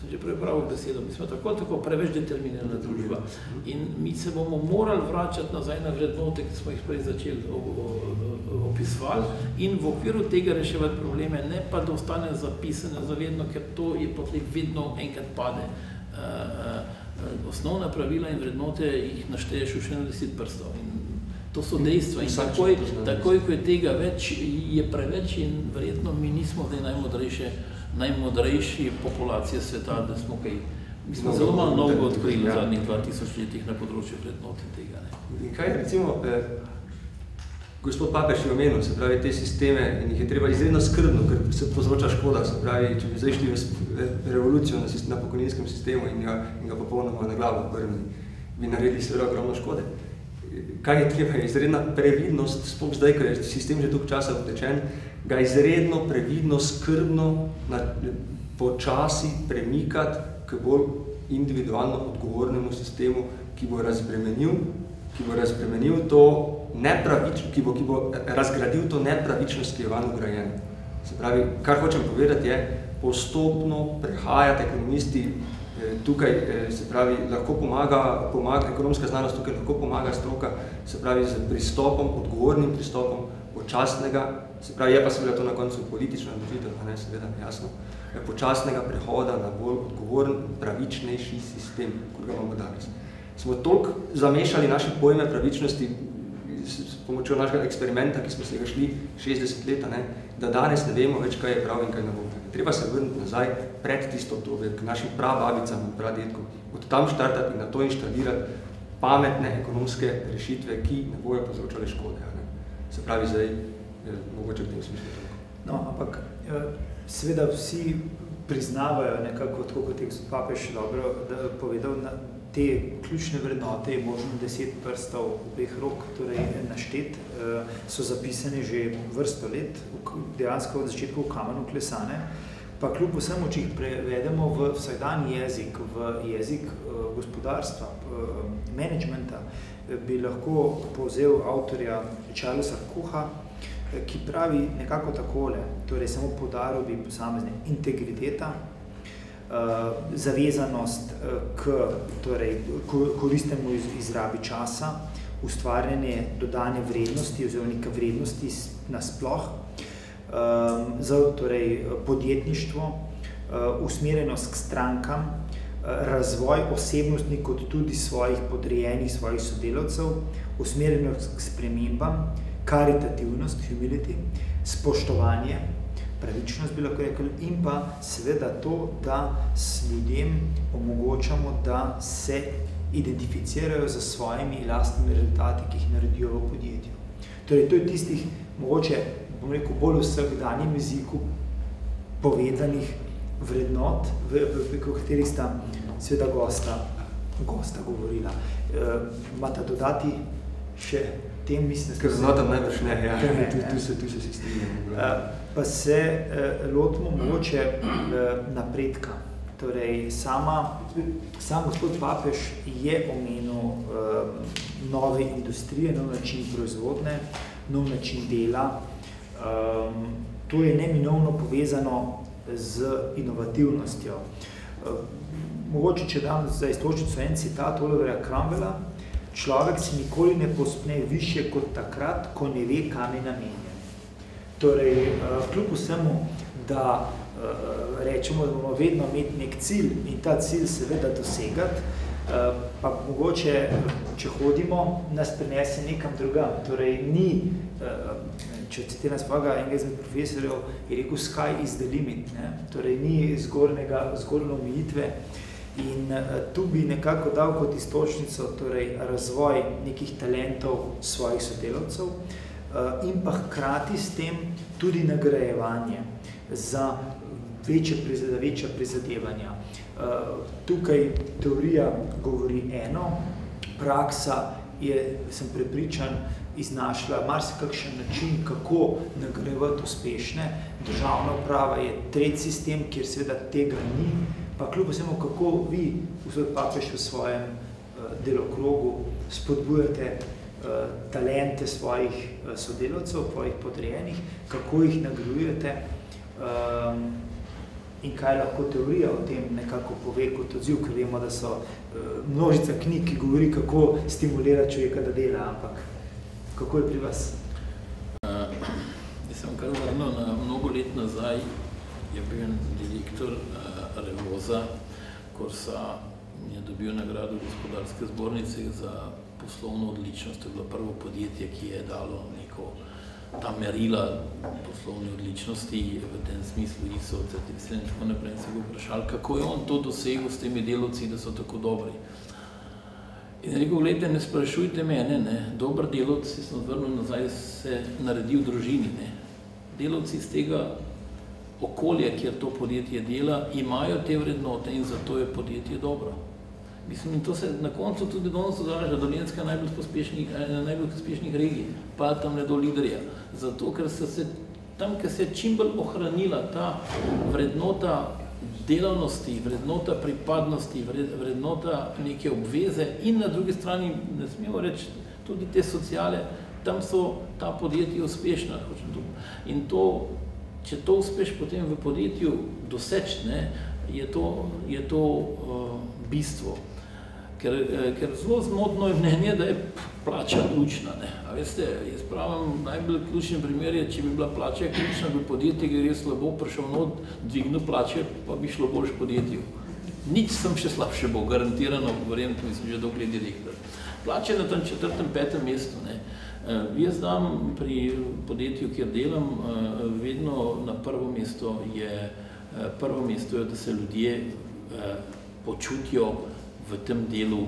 sem že prepravil besedo, mi smo tako preveč determinirana družba in mi se bomo morali vračati nazaj na vrednote, ki smo jih prej začeli opisovati in v okviru tega reševati probleme, ne pa da ostane zapisane zavedno, ker to je potem vedno enkrat pade. Osnovna pravila in vrednote jih našteješ v še na 10 prstov in to so dejstva in takoj, ko je tega več, je preveč in verjetno mi nismo zdaj najmodrejši populacije sveta, da smo kaj. Mi smo zelo malo novega odkrili v zadnjih 2000 letih na področju vrednot in tega. In kaj recimo, gospod Papež je omenil, se pravi, te sisteme in jih je treba izredno skrbno, ker se povzroča škoda, se pravi, če bi zdaj šli v revolucijo na pokojninskem sistemu in ga popolnoma na glavo obrnili, bi naredili seveda ogromno škode. Kaj je treba? Izredna previdnost, sploh zdaj, ker je sistem že toliko časa obtečen, ga izredno previdno, skrbno, počasi premikati k bolj individualno odgovornemu sistemu, ki bo razbremenil to nepravičnost, ki bo razgradil to nepravičnost, ki je van ugrajena. Se pravi, kar hočem povedati je, postopno prehajati ekonomisti tukaj, se pravi, lahko pomaga ekonomska znanost, tukaj lahko pomaga stroka, se pravi, z pristopom, odgovornim pristopom, počasnega, se pravi, je pa seveda to na koncu politična odločitev, ne, seveda, jasno, počasnega prehoda na bolj odgovoren, pravičnejši sistem, kot ga imamo danes. Smo toliko zamešali naše pojme pravičnosti s pomočjo našega eksperimenta, ki smo se ga šli 60 leta, ne, da danes ne vemo več, kaj je prav in kaj ne bo. Treba se vrniti nazaj pred tisto obdobje, k našim prababicam in pradedkom, od tam štartati in na to inštalirati pametne ekonomske rešitve, ki ne bojo povzročale škode. Ne. Se pravi, zdaj mogoče v tem smislu toliko. No, ampak seveda vsi priznavajo nekako, tako kot je Papež dobro povedal, te ključne vrednote je možno 10 prstov obeh rok, torej naštet, so zapisane že vrsto let, dejansko od začetku v kamenu klesane, pa kljub vsemu, če jih prevedemo v vsakdanji jezik, v jezik gospodarstva, menedžmenta, bi lahko povzel avtorja Charlesa Kocha, ki pravi nekako takole, torej samo poudaril bi posamezne integriteta, zavezanost k koristnemu izrabi časa, ustvarjanje dodane vrednosti oziroma neke vrednosti nasploh, torej podjetništvo, usmerjenost k strankam, razvoj osebnostni kot tudi svojih podrejenih, svojih sodelavcev, usmerjenost k spremembam, karitativnost, humility, spoštovanje, pravičnost bi lahko rekli, in pa seveda to, da s ljudem omogočamo, da se identificirajo za svojimi lastnimi rezultati, ki jih naredijo v podjetju. Torej, to je tistih, mogoče, bom rekel, bolj v vsakdanjem jeziku povedanih vrednot, v katerih sta seveda gosta govorila. Imate dodati še tem, mislim, ker znotam najbrž ne, ja, tu se strinjamo. Pa se lotimo mogoče napredka. Torej, sam gospod Papež je omenil nove industrije, nov način proizvodne, nov način dela. To je neminovno povezano z inovativnostjo. Mogoče, če dam za iztočnico en citat Oliverja Cromwella, človek si nikoli ne pospne više kot takrat, ko ne ve, kam je namenjen. Torej, kljub vsemu, da rečemo, da bomo vedno imeti nek cilj in ta cilj seveda dosegati, Pa mogoče, če hodimo, nas prinese nekam drugam. Torej, ni, če citiram svojega enega izmed profesorjev, je rekel, sky is the limit, ne? Torej, ni zgornje omejitve. In tu bi nekako dal kot iztočnico, torej razvoj nekih talentov svojih sodelavcev in pa hkrati s tem tudi nagrajevanje za večja prizadevanja. Tukaj teorija govori eno, praksa je, sem prepričan, iznašla marsikakšen način, kako nagrajevati uspešne. Državna uprava je tretji sistem, kjer seveda tega ni, pa kljub vsemu, kako vi, gospod Papež, v svojem delokrogu spodbujate talente svojih sodelavcev, svojih podrejenih, kako jih nagrajujete in kaj lahko teorija o tem nekako pove kot odziv, ker vemo, da so množica knjig, ki govori, kako stimulira človeka, da dela, ampak kako je pri vas? Jaz sem kar vrnil na mnogo let nazaj, je bil direktor Revoza, Korsa je dobil nagrado gospodarske zbornice za poslovno odličnost. To je bilo prvo podjetje, ki je dalo neko ta merila poslovne odličnosti v tem smislu ISO, certificirani in tako naprej. Se ga vprašali, kako je on to dosegel s temi delavci, da so tako dobri. In rekel, gledajte, ne sprašujte mene, ne, dober delavc, si sem odvrnil nazaj, se naredi v družini, ne. Delavci iz tega okolja, kjer to podjetje dela, imajo te vrednote in zato je podjetje dobro. Mislim, in to se na koncu tudi danes odraža, Dolenjska je najbolj uspešnih regij, pa tam ne do Liderja. Zato, ker so se tam, ker se je čim bolj ohranila ta vrednota delavnosti, vrednota pripadnosti, vrednota neke obveze in na drugi strani, ne smemo reči, tudi te sociale, tam so ta podjetja uspešna. In to, če to uspeš potem v podjetju doseči, ne, je to bistvo. Ker zelo zmotno je mnenje, da je plača ključna. Ne. A veste, jaz pravim, najbolj ključni primer je, če bi bila plača ključna, bi podjetje, ki je res slabo, prišel not, dvignil plače, pa bi šlo boljš podjetju. Nič sem še slabše bo, garantirano, govorim, ko sem že dolgo let direktor. Plače na tem 4., 5. mestu. Ne. Jaz dam pri podjetju, kjer delam, vedno na prvo mesto je, da se ljudje počutijo v tem delu,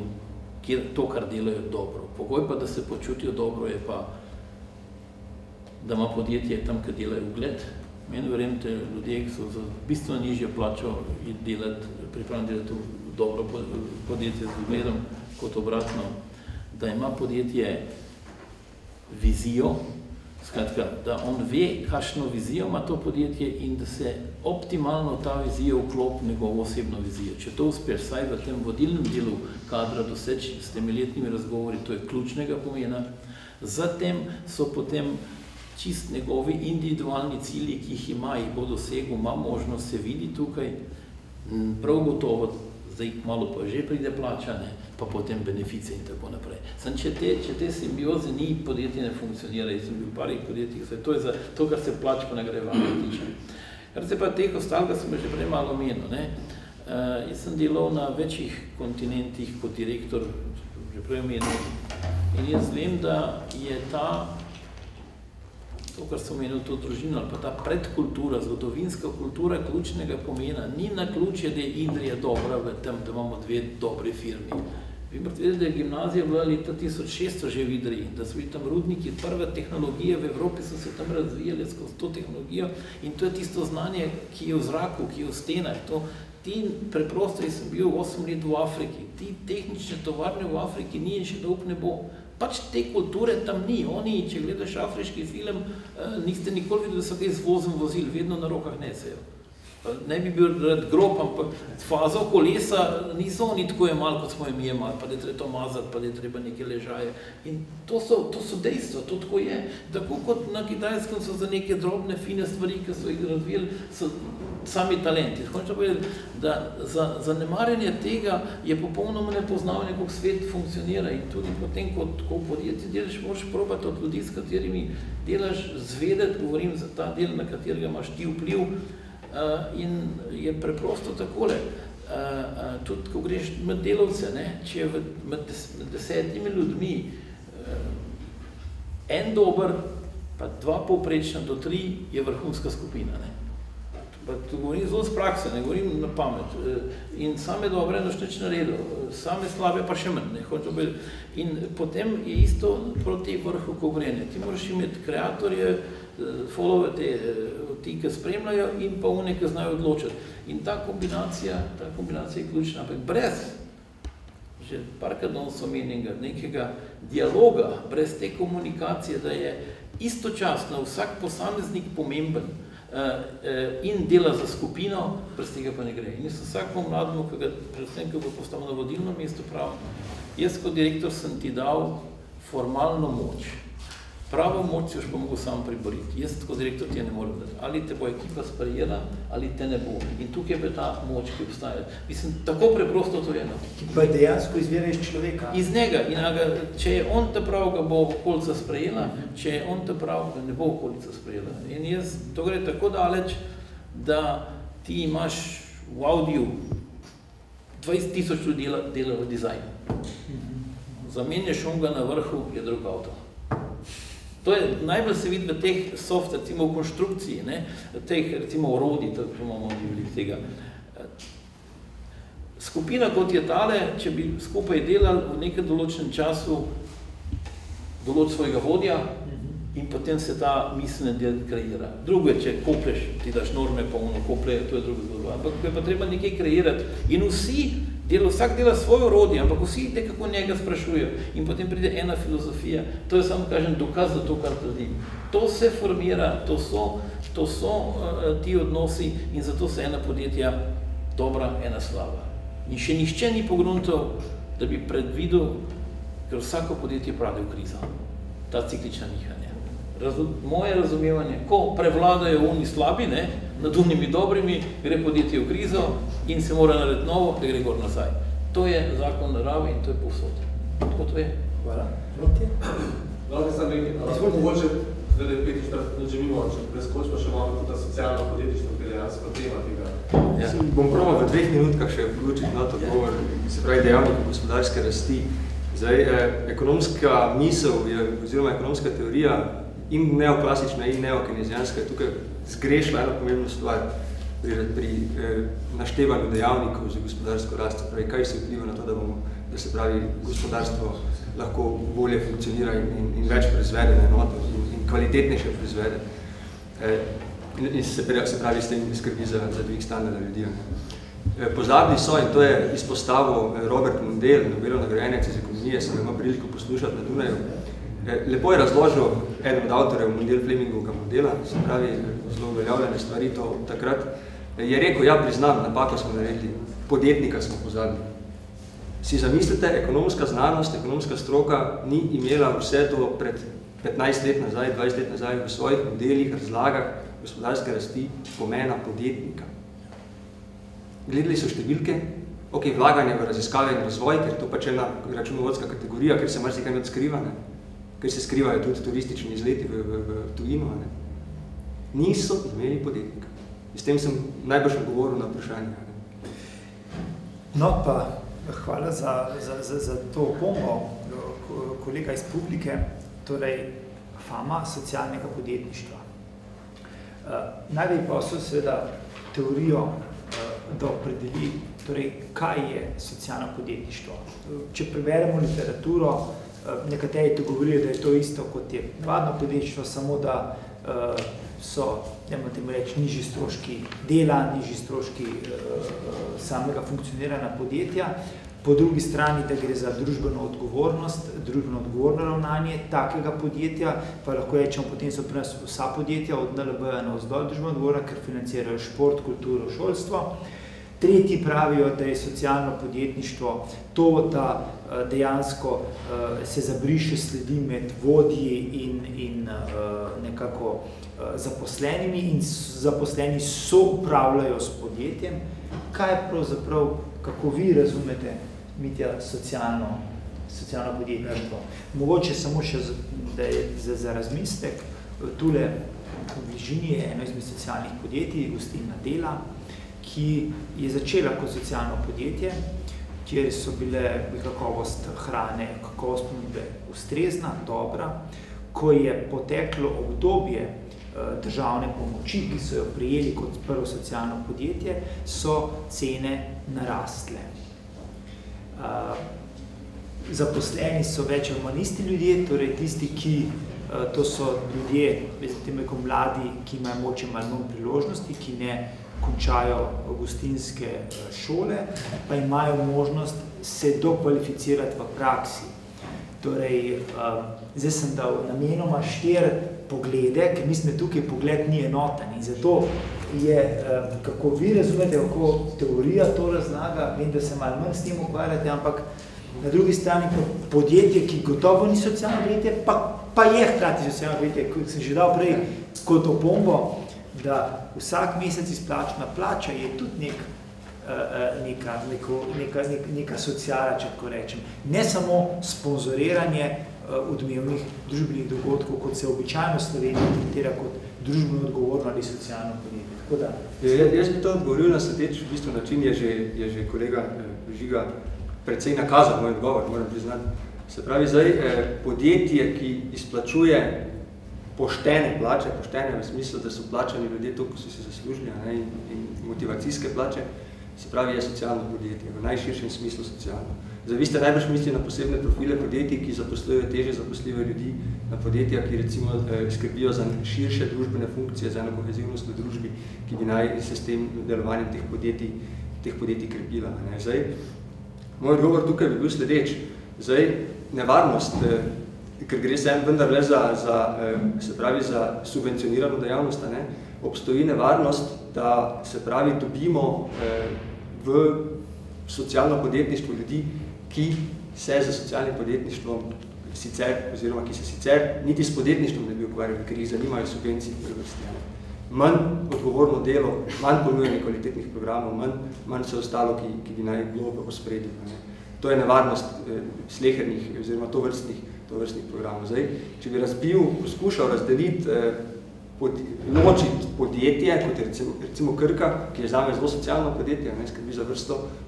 to, kar delajo dobro. Pogoj pa, da se počutijo dobro, je pa, da ima podjetje tam, kjer delajo ugled. Meni verjemite, ljudje, ki so za bistveno nižjo plačo pripravljeni delati v dobro podjetje z ugledom, kot obratno, da ima podjetje vizijo, skratka, da on ve, kakšno vizijo ima to podjetje in da se optimalno ta vizija vklopi njegovo osebno vizijo. Če to uspeš vsaj v tem vodilnem delu kadra doseči s temi letnimi razgovori, to je ključnega pomena. Zatem so potem čist njegovi individualni cilji, ki jih ima, jih bo dosegel, ima možnost se vidi tukaj, prav gotovo, zdaj malo pa že pride plača, ne, pa potem benefice in tako naprej. Sem, če te simbioze ni, podjetje ne funkcionira, jaz sem bil v parih podjetjih, to je za to, kar se plač pa nagrajevanje tiče. Kar se pa teh ostalega sem že prej malo omenil, ne. Jaz sem delal na večjih kontinentih kot direktor, že prej omenil, in jaz vem, da je to, kar sem omenil, to družino, ali pa ta predkultura, zgodovinska kultura ključnega pomena, ni na ključje, da je Idrija dobra v tem, da imamo dve dobre firmi. Vi morate vedeti, da je gimnazija bila leta 1600 že v Idriji, da so bili tam rudniki, prve tehnologije v Evropi so se tam razvijali skozi to tehnologijo in to je tisto znanje, ki je v zraku, ki je v stenah. Ti preprosto, jaz sem bil 8 let v Afriki, ti tehnične tovarne v Afriki ni in še dolg ne bo. Pač te kulture tam ni. Oni, če gledaš afriški film, niste nikoli videli, da so kaj z vozom vozili, vedno na rokah nesejo. Ne bi bil rad grob, ampak fazo kolesa niso oni tako jemali, kot smo jim jemali, pa da je treba to mazati, pa da je treba neke ležaje. In to so dejstva, to tako je. Tako kot na Kitajskem so za neke drobne, fine stvari, ki so jih razvijali, so sami talenti. Hočem povedati, da zanemarjanje tega je popolnoma nepoznavanje, kako svet funkcionira in tudi potem, ko v podjetju delaš, moraš probati od ljudi, s katerimi delaš, zvedeti, govorim za ta del, na katerega imaš ti vpliv, in je preprosto takole. tudi ko greš med delavce, ne, če je med 10 ljudmi en dober, pa 2 povprečna do 3 je vrhunska skupina. Ne. Pa to govorim zelo z prakse, ne govorim na pamet. In same dobre noš nič naredil, same slabe pa še manj. Ne. In potem je isto proti vrhu konkurenja. Ti moraš imeti kreatorje, followe, ti, ki spremljajo in pa one, ki znajo odločiti. In ta kombinacija je ključna. Ampak brez, že parkrat danes omenjenega, nekega dialoga, brez te komunikacije, da je istočasno vsak posameznik pomemben in dela za skupino, brez tega pa ne gre. In jaz vsakemu mlademu, predvsem, ki bo postavil na vodilno mesto, pravim, jaz kot direktor sem ti dal formalno moč. Pravo moč si už pa mogo sam priboriti. Jaz kot direktor ti je ne morem dati. Ali te bo ekipa sprejela, ali te ne bo. In tukaj je ta moč, ki obstaja. Mislim, tako preprosto to je. Ki pa dejansko izvira iz človeka. Iz njega. In če je on te prav, ga bo okolica sprejela, če je on te prav, ga ne bo okolica sprejela. In jaz, to gre tako daleč, da ti imaš v audiju 20,000 ljudi dela v dizajnu. Zamenjaš onga na vrhu, je drug avto. To je najbolj se vidi v teh soft, recimo v konštrukciji, ne, teh recimo orodij, tako imamo tega. Skupina kot je tale, če bi skupaj delali v nekem določenem času, določ svojega vodja in potem se ta miselni del kreira. Drugo je, če koplješ, ti daš norme, pa ono koplje, to je druga zgodba. Ampak je pa treba nekaj kreirati. In vsak dela svoje orodje, ampak vsi nekako njega sprašujejo. In potem pride ena filozofija. To je samo, kažem, dokaz za to, kar trdim. To se formira, to so ti odnosi in zato so ena podjetja dobra, ena slaba. In še nihče ni pogruntal, da bi predvidel, ker vsako podjetje prade v krizo. Ta ciklična nihanja. Moje razumevanje, ko prevladajo oni slabi, ne, nad unimi dobrimi, gre podjetje v krizo in se mora narediti novo, da gre gor nazaj. To je zakon narave in to je povsod. Tako to je. Hvala. Lahko sem nekaj, mogoče zdaj je 45, že mimo, če preskoč pa še malo tudi socialno podjetništvo, ker je dejansko tema tega. Ja. Bom probal v 2 minutkah še vključiti na to govor, se pravi dejavnik gospodarske rasti. Zdaj, ekonomska misel oziroma ekonomska teorija in neoklasična in neokenezijanska je tukaj zgrešila eno pomembno stvar pri naštevanju dejavnikov za gospodarsko rast. Pravi, kaj se vpliva na to, da se pravi gospodarstvo lahko bolje funkcionira in več proizvede na enoto in kvalitetnejše proizvede. In se pravi s tem skrbi za dvig standarda ljudi. Pozabili so, in to je izpostavil Robert Mundell, Nobelov nagrajenec iz ekonomije, sem imel priliko poslušati na Dunaju. Lepo je razložil eden od avtorjev Mundell-Flemingovega modela, se pravi zelo uveljavljene stvari to takrat, je rekel, ja, priznam, napako smo naredili, podjetnika smo pozabili. Si zamislite, ekonomska znanost, ekonomska stroka ni imela vse to pred 15 let nazaj, 20 let nazaj v svojih modelih, razlagah gospodarske rasti pomena podjetnika. Gledali so številke, vlaganje v raziskave in razvoj, ker to pač ena računovodska kategorija, ker se marsikaj med skriva, ne? Ker se skrivajo tudi turistični izleti v tujino. Ne? Niso imeli podjetnika. In s tem sem najbolj odgovoril na vprašanje. Ne? No pa, hvala za to opombo, kolega iz publike, torej fama socialnega podjetništva. Najvej posel seveda teorijo, da opredeli, torej, kaj je socialno podjetništvo. Če preberemo literaturo, nekateri to govorijo, da je to isto kot je navadno podjetništvo, samo da so, temu reči, nižji stroški dela, nižji stroški samega funkcioniranja podjetja. Po drugi strani, da gre za družbeno odgovornost, družbeno odgovorno ravnanje takega podjetja, pa lahko rečemo, potem so pri nas vsa podjetja od NLB-ja na vzdolj družbeno odgovorna, ker financirajo šport, kulturo, šolstvo. Tretji pravijo, da je socialno podjetništvo to, da dejansko se zabriše sledi med vodji in nekako zaposlenimi in zaposleni soupravljajo s podjetjem. Kaj je pravzaprav, kako vi razumete, Mitja, socialno podjetništvo? Mogoče samo še za razmislek, tule v bližini je eno izmed socialnih podjetij, Gostilna Dela, ki je začela kot socialno podjetje, kjer so bile kakovost hrane, kakovost ponudbe ustrezna, dobra. Ko je poteklo obdobje državne pomoči, ki so jo prijeli kot prvo socialno podjetje, so cene narastle. Zaposleni so več ali manj isti ljudje, torej tisti, ki to so ljudje, mladi, ki imajo moče malo manj priložnosti, ki ne končajo gostinske šole, pa imajo možnost se dokvalificirati v praksi. Torej, zdaj sem dal namenoma 4 poglede, ker mislim, da tukaj pogled ni enoten in zato je, kako vi razumete, kako teorija to razlaga, vem, da se malo manj s tem ukvarjate, ampak na drugi strani podjetje, ki gotovo ni socialno podjetje, pa je hkrati socialno podjetje, kot sem že dal prej kot opombo, da vsak mesec izplačena plača je tudi neka sociala, če tako rečem. Ne samo sponzoriranje odmevnih družbenih dogodkov, kot se običajno Slovenija tretira kot družbeno odgovorno ali socialno podjetje. Tako da. Jaz bi to odgovoril na sledeč način, je že kolega Žiga precej nakazal moj odgovor, moram priznati. Se pravi, zdaj podjetje, ki izplačuje poštene plače, poštene v smislu, da so plačani ljudje to, ko so si zaslužili, in motivacijske plače, se pravi, je socialno podjetje, v najširšem smislu socialno. Zdaj, vi ste najbrž mislili na posebne profile podjetij, ki zaposlujejo težje zaposljive ljudi, na podjetja, ki recimo skrbijo za širše družbene funkcije, za eno kohezivnost v družbi, ki bi naj se s tem delovanjem teh podjetij krepila. Zdaj, moj odgovor tukaj bi bil sledeč. Zdaj, nevarnost, ker gre se vendarle za subvencionirano dejavnost, obstoji nevarnost, da se pravi dobimo v socialno podjetništvo ljudi, ki se za socialnim podjetništvom sicer, oziroma ki se sicer niti s podjetništvom ne bi ukvarjali, ker jih zanimajo subvencij prvrsti. Manj odgovorno delo, manj ponujanje kvalitetnih programov, manj vse ostalo, ki bi naj bilo v ospredju. To je nevarnost slehernih oziroma tovrstnih programov. Zdaj, če bi poskušal razdeliti, ločiti podjetje, kot je recimo Krka, ki je zame zelo socialno podjetje, skrbi za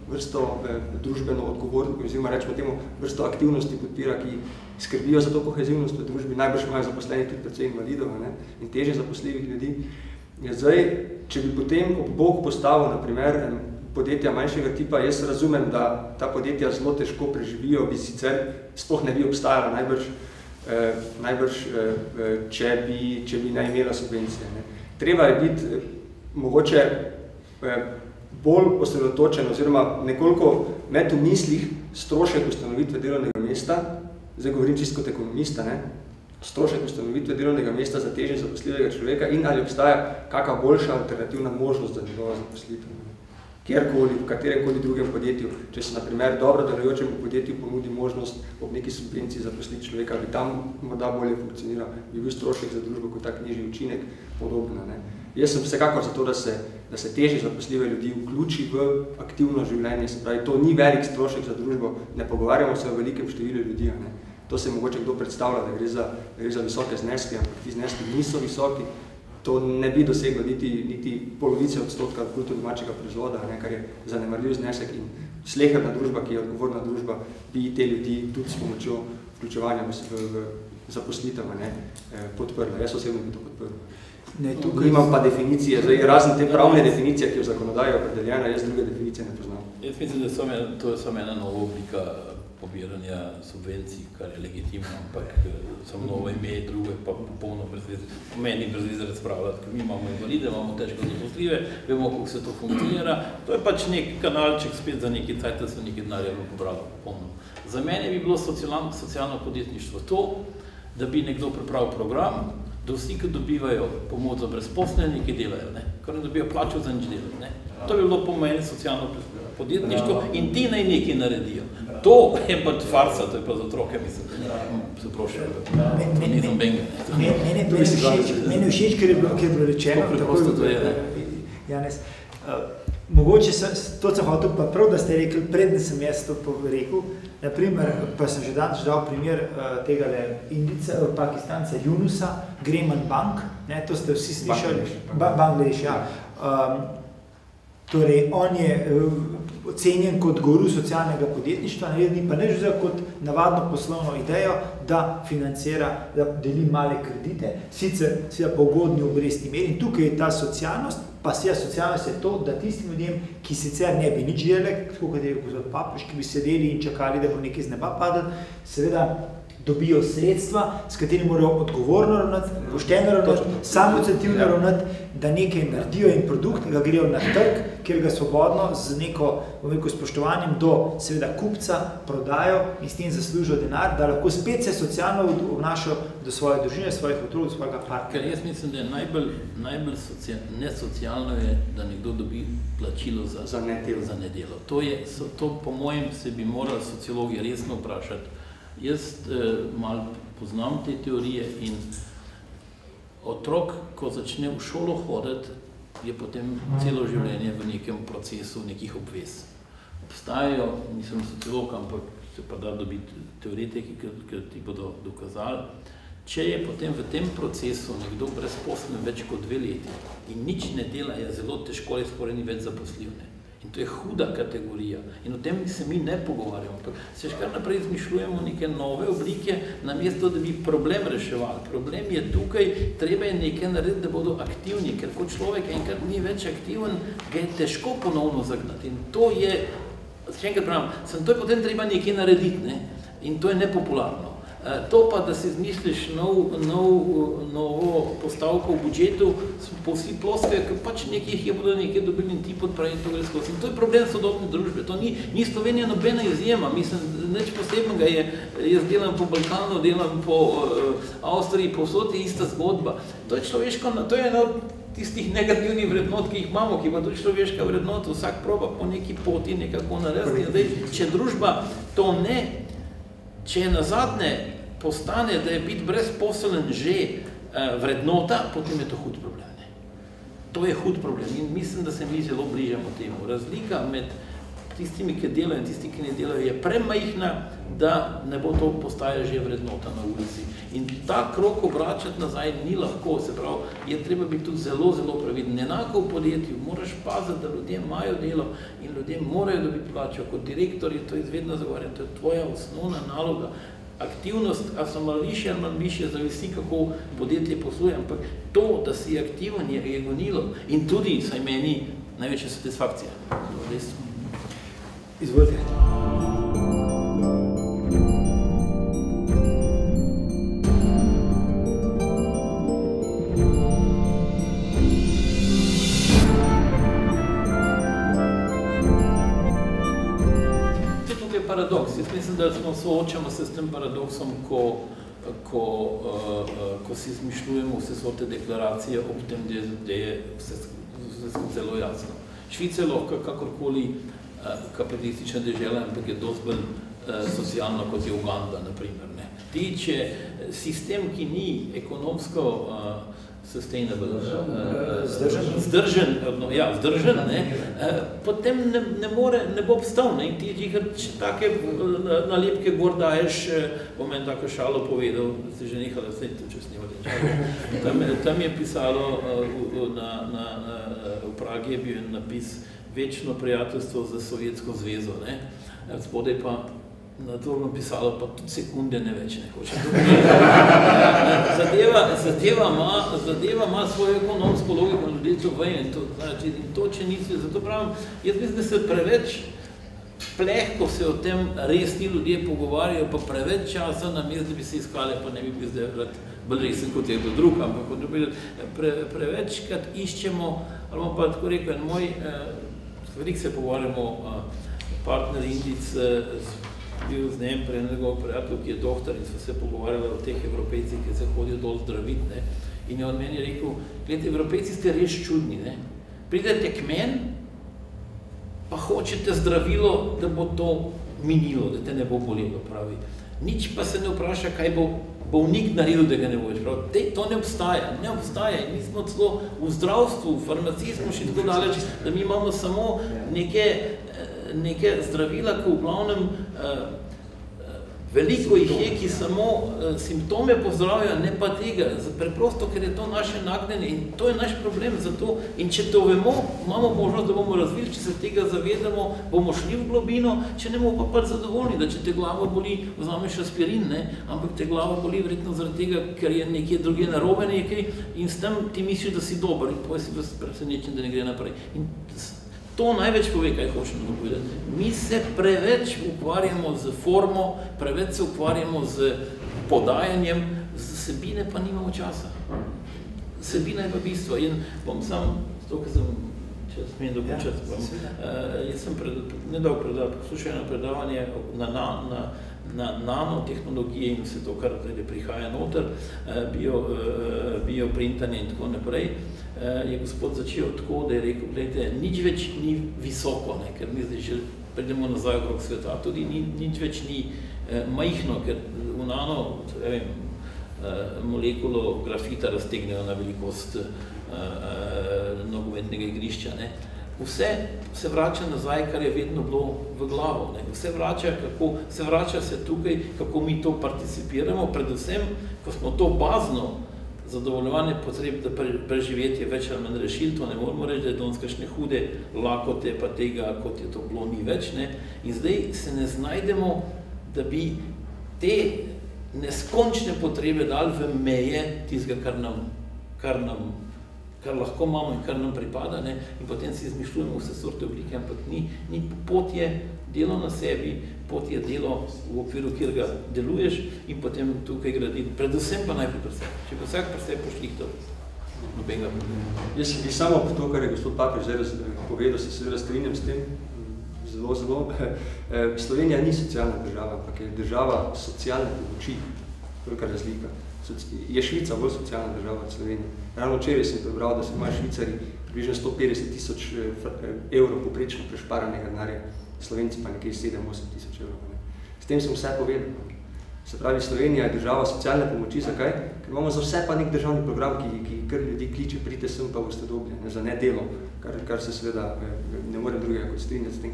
vrsto družbeno odgovornih, oziroma rečemo temu vrsto aktivnosti podpira, ki skrbijo za to kohezivnost v družbi, najbrž imajo zaposleni tudi precej invalidov in težje zaposljivih ljudi. Zdaj, če bi potem ob bok postavil, na primer, podjetja manjšega tipa, jaz razumem, da ta podjetja zelo težko preživijo, bi sicer sploh ne bi obstajala najbrž, če bi naj imela subvencije. Treba je biti mogoče bolj osredotočen oziroma nekoliko imeti v mislih strošek ustanovitve delovnega mesta, zdaj govorim čisto kot ekonomista, strošek ustanovitve delovnega mesta za težje zaposljivega človeka in ali obstaja kakšna boljša alternativna možnost za njegovo zaposlitev. Kjerkoli, v kateremkoli drugem podjetju, če se na primer dobro delujočemu podjetju ponudi možnost ob neki subvenciji zaposliti človeka, bi tam morda bolje funkcioniral, bi bil strošek za družbo kot tak nižji učinek, podobno. Jaz sem vsekakor za to, da se težje zaposljive ljudi vključi v aktivno življenje, se pravi, to ni velik strošek za družbo, ne pogovarjamo se o velikem številu ljudi. To se mogoče kdo predstavlja, da gre za visoke zneske, ampak ti zneski niso visoki. To ne bi doseglo niti polovice odstotka bruto domačega proizvoda, kar je zanemarljiv znesek in sleherna družba, ki je odgovorna družba, bi te ljudi tudi s pomočjo vključevanja v zaposlitev podprla. Jaz osebno bi to podprl. Nimam pa definicije, razen te pravne definicije, ki je v zakonodaji opredeljena, jaz druge definicije ne poznam. Jaz mislim, da to je samo ena nova oblika pobiranja subvencij, kar je legitimno, ampak samo novo ime, druge pa popolno brez meni brez razpravljati, ker mi imamo invalide, imamo težko zaposljive, vemo, kako se to funkcionira. To je pač nek kanalček spet za neki cajt, da se nekaj denarja pobralo popolno. Za mene bi bilo socialno podjetništvo to, da bi nekdo pripravil program, da vsi, ki dobivajo pomoč za brezposlene, nekaj delajo, kar ne dobijo plačo za nič delati. To bi bilo po meni socialno podjetništvo in ti naj nekaj naredijo. To je pa farsa, to je pa za otroke, mislim. Se prošajo, nisem benga. Meni je všeč, ker je bilo rečeno. Janez, mogoče to sem hotel, pa prav, da ste rekli, predne sem jaz to rekel, naprimer, pa sem že danes dal primer tega Pakistanca Yunusa, Grameen Bank, to ste vsi slišali, Bangladeš, ja. Torej, on je ocenjen kot guru socialnega podjetništva, ni pa nič vzel kot navadno poslovno idejo, da financira, da deli male kredite, sicer po ugodni obrestni meri. In tukaj je ta socialnost, pa socialnost je to, da tistim ljudem, ki sicer ne bi nič delali, tako kot je gospod Papež, ki bi sedeli in čakali, da bo nekaj z neba padlo, seveda dobijo sredstva, s katerimi morajo odgovorno ravnati, pošteno ravnati, samoiniciativno ravnati, da nekaj naredijo in produkt, ga grejo na trg, kjer ga svobodno z neko spoštovanjem do seveda kupca prodajo in s tem zaslužijo denar, da lahko spet se socialno obnašajo do svoje družine, svojih otrok, do svojega partnerja. Ker jaz mislim, da je najbolj nesocialno je, da nekdo dobi plačilo za nedelo. To po mojem se bi morali sociologi resno vprašati. Jaz malo poznam te teorije in otrok, ko začne v šolo hoditi, je potem celo življenje v nekem procesu nekih obvez. Obstajajo, nisem sociolog, ampak se pa da dobiti teoretiki, ki ti bodo dokazali, če je potem v tem procesu nekdo brezposlen več kot 2 leti in nič ne dela, je zelo težko, res skoraj ni več zaposljivne. In to je huda kategorija. In o tem se mi ne pogovarjamo. Se kar naprej izmišljujemo neke nove oblike, namesto da bi problem reševali. Problem je tukaj, treba je nekaj narediti, da bodo aktivni, ker kot človek enkrat ni več aktiven, ga je težko ponovno zagnati. In to je, še enkrat pravim, to je potem treba nekaj narediti, ne? In to je nepopularno. To pa, da si izmisliš novo postavko v budžetu, po vsi ploskajo, ker pač nekih je bodo nekaj dobili in ti podpravi in to gre skozi. In to je problem sodobne družbe. To ni Slovenija nobena izjema. Mislim, nič posebnega je, jaz delam po Balkanu, delam po Avstriji, povsod je ista zgodba. To je človeško, to je eno tistih negativnih vrednot, ki jih imamo, ki pa tudi človeška vrednota, vsak proba po neki poti nekako narediti. Zdaj, če družba to ne, če je nazadnje postane, da je biti brezposeln že vrednota, potem je to hud problem. Ne? To je hud problem in mislim, da se mi zelo bližamo temu. Razlika med tistimi, ki delajo in tisti, ki ne delajo, je premajhna, da ne bo to postaja že vrednota na ulici. In ta krog obračati nazaj ni lahko, se pravi, je treba biti tudi zelo, zelo previden. Enako v podjetju, moraš paziti, da ljudje imajo delo in ljudje morajo dobiti plačo. Kot direktor je to izvedno zagovarjam, to je tvoja osnovna naloga. Aktivnost, a so malo višje ali malo višje, zavisi, kako podjetje posluje, ampak to, da si aktiven, je gonilo. In tudi, saj meni, največja satisfakcija. Izvolite. Paradoks. Jaz mislim, da soočamo se s tem paradoksom, ko si izmišljujemo vse sorte deklaracije ob tem, da je vse zelo jasno. Švica je lahko kakorkoli kapitalistična dežela, ampak je dosti bolj socialno kot je Uganda, naprimer. Če sistem, ki ni ekonomsko sustainable, vzdržen, potem ne bo obstal. In ti take nalepke gor daješ, bom en tako šalo povedal, da ste že nehali vse to, če snimali. Tam je pisalo, v Pragi je bil napis Večno prijateljstvo za Sovjetsko zvezo. Spodaj pa nadzorno pisalo, pa tudi sekunde ne več ne hoče. Zadeva ima svojo ekonomsko logiko, ljudje to vejo in to, če nisi, zato pravim, jaz mislim, da se preveč plehko se o tem resni ljudje pogovarjajo, pa preveč časa namesto, da bi se iskali, pa ne bi bil zdaj bolj resen kot je do drug, ampak prevečkrat iščemo, ali pa tako rekel, en moj, veliko se pogovarjamo, partner Indic, bil z njem prej njegov prijatelj, ki je doktor in so se pogovarjali o teh Evropejcih, ki se hodijo dol zdraviti. In je on meni rekel, gledajte, Evropejci ste res čudni. Pridete k meni, pa hočete zdravilo, da bo to minilo, da te ne bo bolelo, pravi. Nič pa se ne vpraša, kaj bo bolnik naredil, da ga ne bo več. To ne obstaja. In mi smo celo v zdravstvu, v farmaciji smo še tako daleč, da mi imamo samo neke zdravila, ki v glavnem Veliko jih je, ki samo simptome pozdravijo, ne pa tega, preprosto, ker je to naše nagnjenje in to je naš problem za to. In če to vemo, imamo možnost, da bomo razvili, če se tega zavedamo, bomo šli v globino, če ne bomo pa zadovoljni, da če te glava boli, vzameš aspirin, ne? Ampak te glava boli verjetno zaradi tega, ker je nekje druge narobe nekaj in s tem ti misliš, da si dober in potem si presenečen, da ne gre naprej. In to največ pove, kaj hočem povedati. Mi se preveč ukvarjamo z formo, preveč se ukvarjamo z podajanjem, z vsebine pa nimamo časa. Vsebina je pa bistvo. In bom sam, to, ker sem, če smem dokončati, jaz sem nedolgo poslušal eno predavanje na nanotehnologije in vse to, kar prihaja noter, bioprintanje in tako naprej, je gospod začel tako, da je rekel, gledajte, nič več ni visoko, ne, ker mi zdaj že pridemo nazaj okrog sveta, tudi nič več ni majhno, ker v nano, molekulo grafita raztegnejo na velikost nogometnega igrišča, ne. Vse se vrača nazaj, kar je vedno bilo v glavo. Ne. Vse vrača se tukaj, kako mi to participiramo, predvsem, ko smo to bazno zadovoljevanje potreb, da preživetje več ali manj rešili, to ne moramo reči, da je danes kakšne hude lakote pa tega, kot je to bilo, ni več. Ne. In zdaj se ne znajdemo, da bi te neskončne potrebe dali v meje tistega, kar lahko imamo in kar nam pripada, ne? In potem si izmišljujemo vse sorte oblike, ampak ni pot je delo na sebi, pot je delo v okviru, kjer ga deluješ in potem tukaj graditi, predvsem pa najprej pri sebi. Če pa vsak pri sebi pošlihto, nobenega problema. Jaz bi samo to, kar je gospod Papež povedal, se seveda strinjam s tem, zelo. Slovenija ni socialna država, ampak je država socialne pomoči, velika razlika. Je Švica bolj socialna država od Slovenije. Ravno včeraj sem prebral, da se imajo Švicari približno 150.000 evrov poprečno prešparanega denarja, Slovenci pa nekaj 7-8 evrov. S tem sem vse povedal. Se pravi, Slovenija je država socialne pomoči, zakaj? Ker imamo za vse pa nek državni program, ki kar ljudi kliče, pridite sem pa boste dobili, za nedelo, kar se seveda ne morem drugega kot strinjati s tem,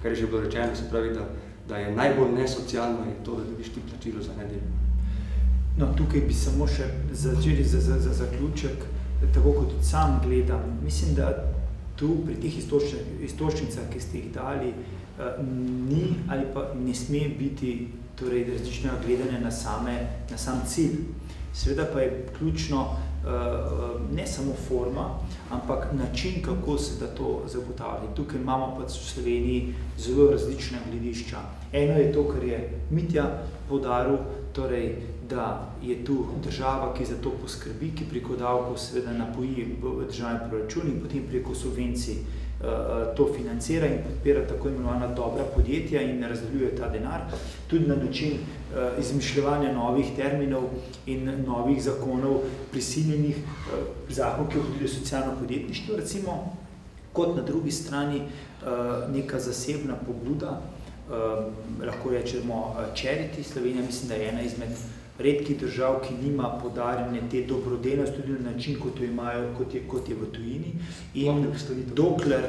kar je že bilo rečeno. Se pravi, da je najbolj nesocialno je to, da dobiš ti plačilo za nedelo. No, tukaj bi samo še začeli za zaključek, tako kot tudi sam gledam. Mislim, da tu pri teh istočnicah, ki ste jih dali, ni ali pa ne sme biti torej različnega gledanja na sam cilj. Seveda pa je ključno ne samo forma, ampak način, kako se da to zagotavlja. Tukaj imamo pač v Sloveniji zelo različna gledišča. Eno je to, kar je Mitja poudaril, torej, da je tu država, ki za to poskrbi, ki preko davkov seveda napoji v državni proračun in potem preko subvencij to financira in podpira tako imenovana dobra podjetja in razdeljuje ta denar, tudi na način izmišljevanja novih terminov in novih zakonov, prisiljenih zakon, ki vključuje socialno podjetništvo, recimo, kot na drugi strani neka zasebna pobuda, lahko rečemo charity. Slovenija mislim, da je ena izmed redkih držav, ki nima podarjene te dobrodelnosti tudi na način, kot jo imajo, kot je v tujini. In dokler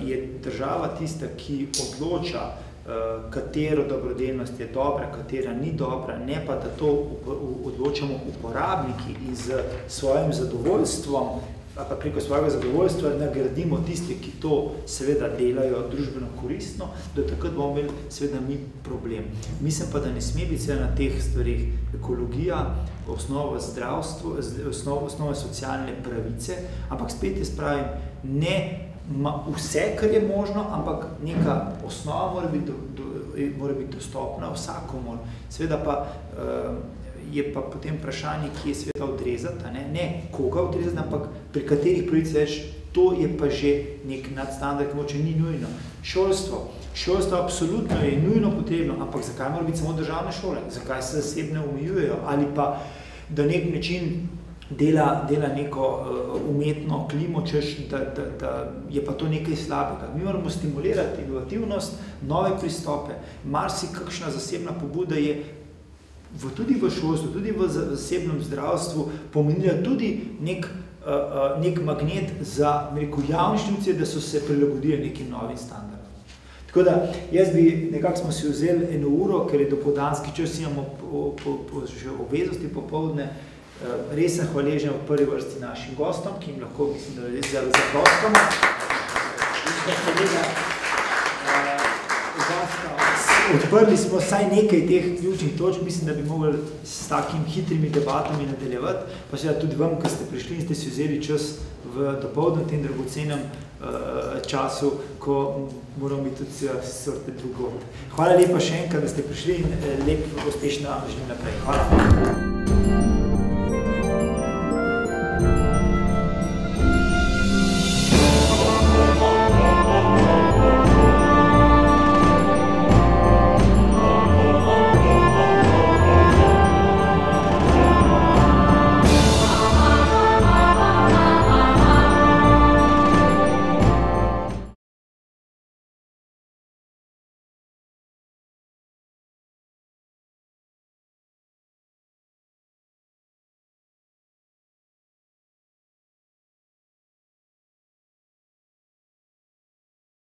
je država tista, ki odloča, katero dobrodelnost je dobra, katera ni dobra, ne pa, da to odločamo uporabniki in z svojim zadovoljstvom, pa preko svojega zadovoljstva nagradimo tiste, ki to seveda delajo družbeno koristno, do takrat bomo imeli seveda mi problem. Mislim pa, da ne sme biti seveda na teh stvarih ekologija, osnova zdravstvo, osnova socialne pravice, ampak spet jaz pravim, ne vse, kar je možno, ampak neka osnova mora biti dostopna vsakomur. Seveda pa je pa potem vprašanje, ki je sveta odrezati, ne koga odrezati, ampak pri katerih pravic več, to je pa že nek nadstandard, ki moče ni nujno. Šolstvo absolutno je nujno potrebno, ampak zakaj mora biti samo državne šole? Zakaj se zasebne omejujejo? Ali pa da nek način dela neko umetno klimo, češ, da je pa to nekaj slabega. Mi moramo stimulirati inovativnost, nove pristope. Marsikakšna zasebna pobuda je tudi v šolstvu, tudi v zasebnem zdravstvu pomenila tudi nek magnet za javne inštitucije, da so se prilagodili nekim novim standardom. Tako da, jaz bi, nekako smo si vzeli 1 uro, ker je dopoldanski čas, imamo še obveznosti popoldne, res sem hvaležen v prvi vrsti našim gostom, ki jim lahko, mislim, da res zelo zaproskamo. Odprli smo vsaj nekaj teh ključnih točk, mislim, da bi mogli s takimi hitrimi debatami nadaljevati, pa seveda tudi vam, ko ste prišli in ste si vzeli čas v dopoldne tem dragocenem času, ko moramo biti tudi sorte drugod. Hvala lepa še enkrat, da ste prišli in lep uspešno želim naprej. Hvala.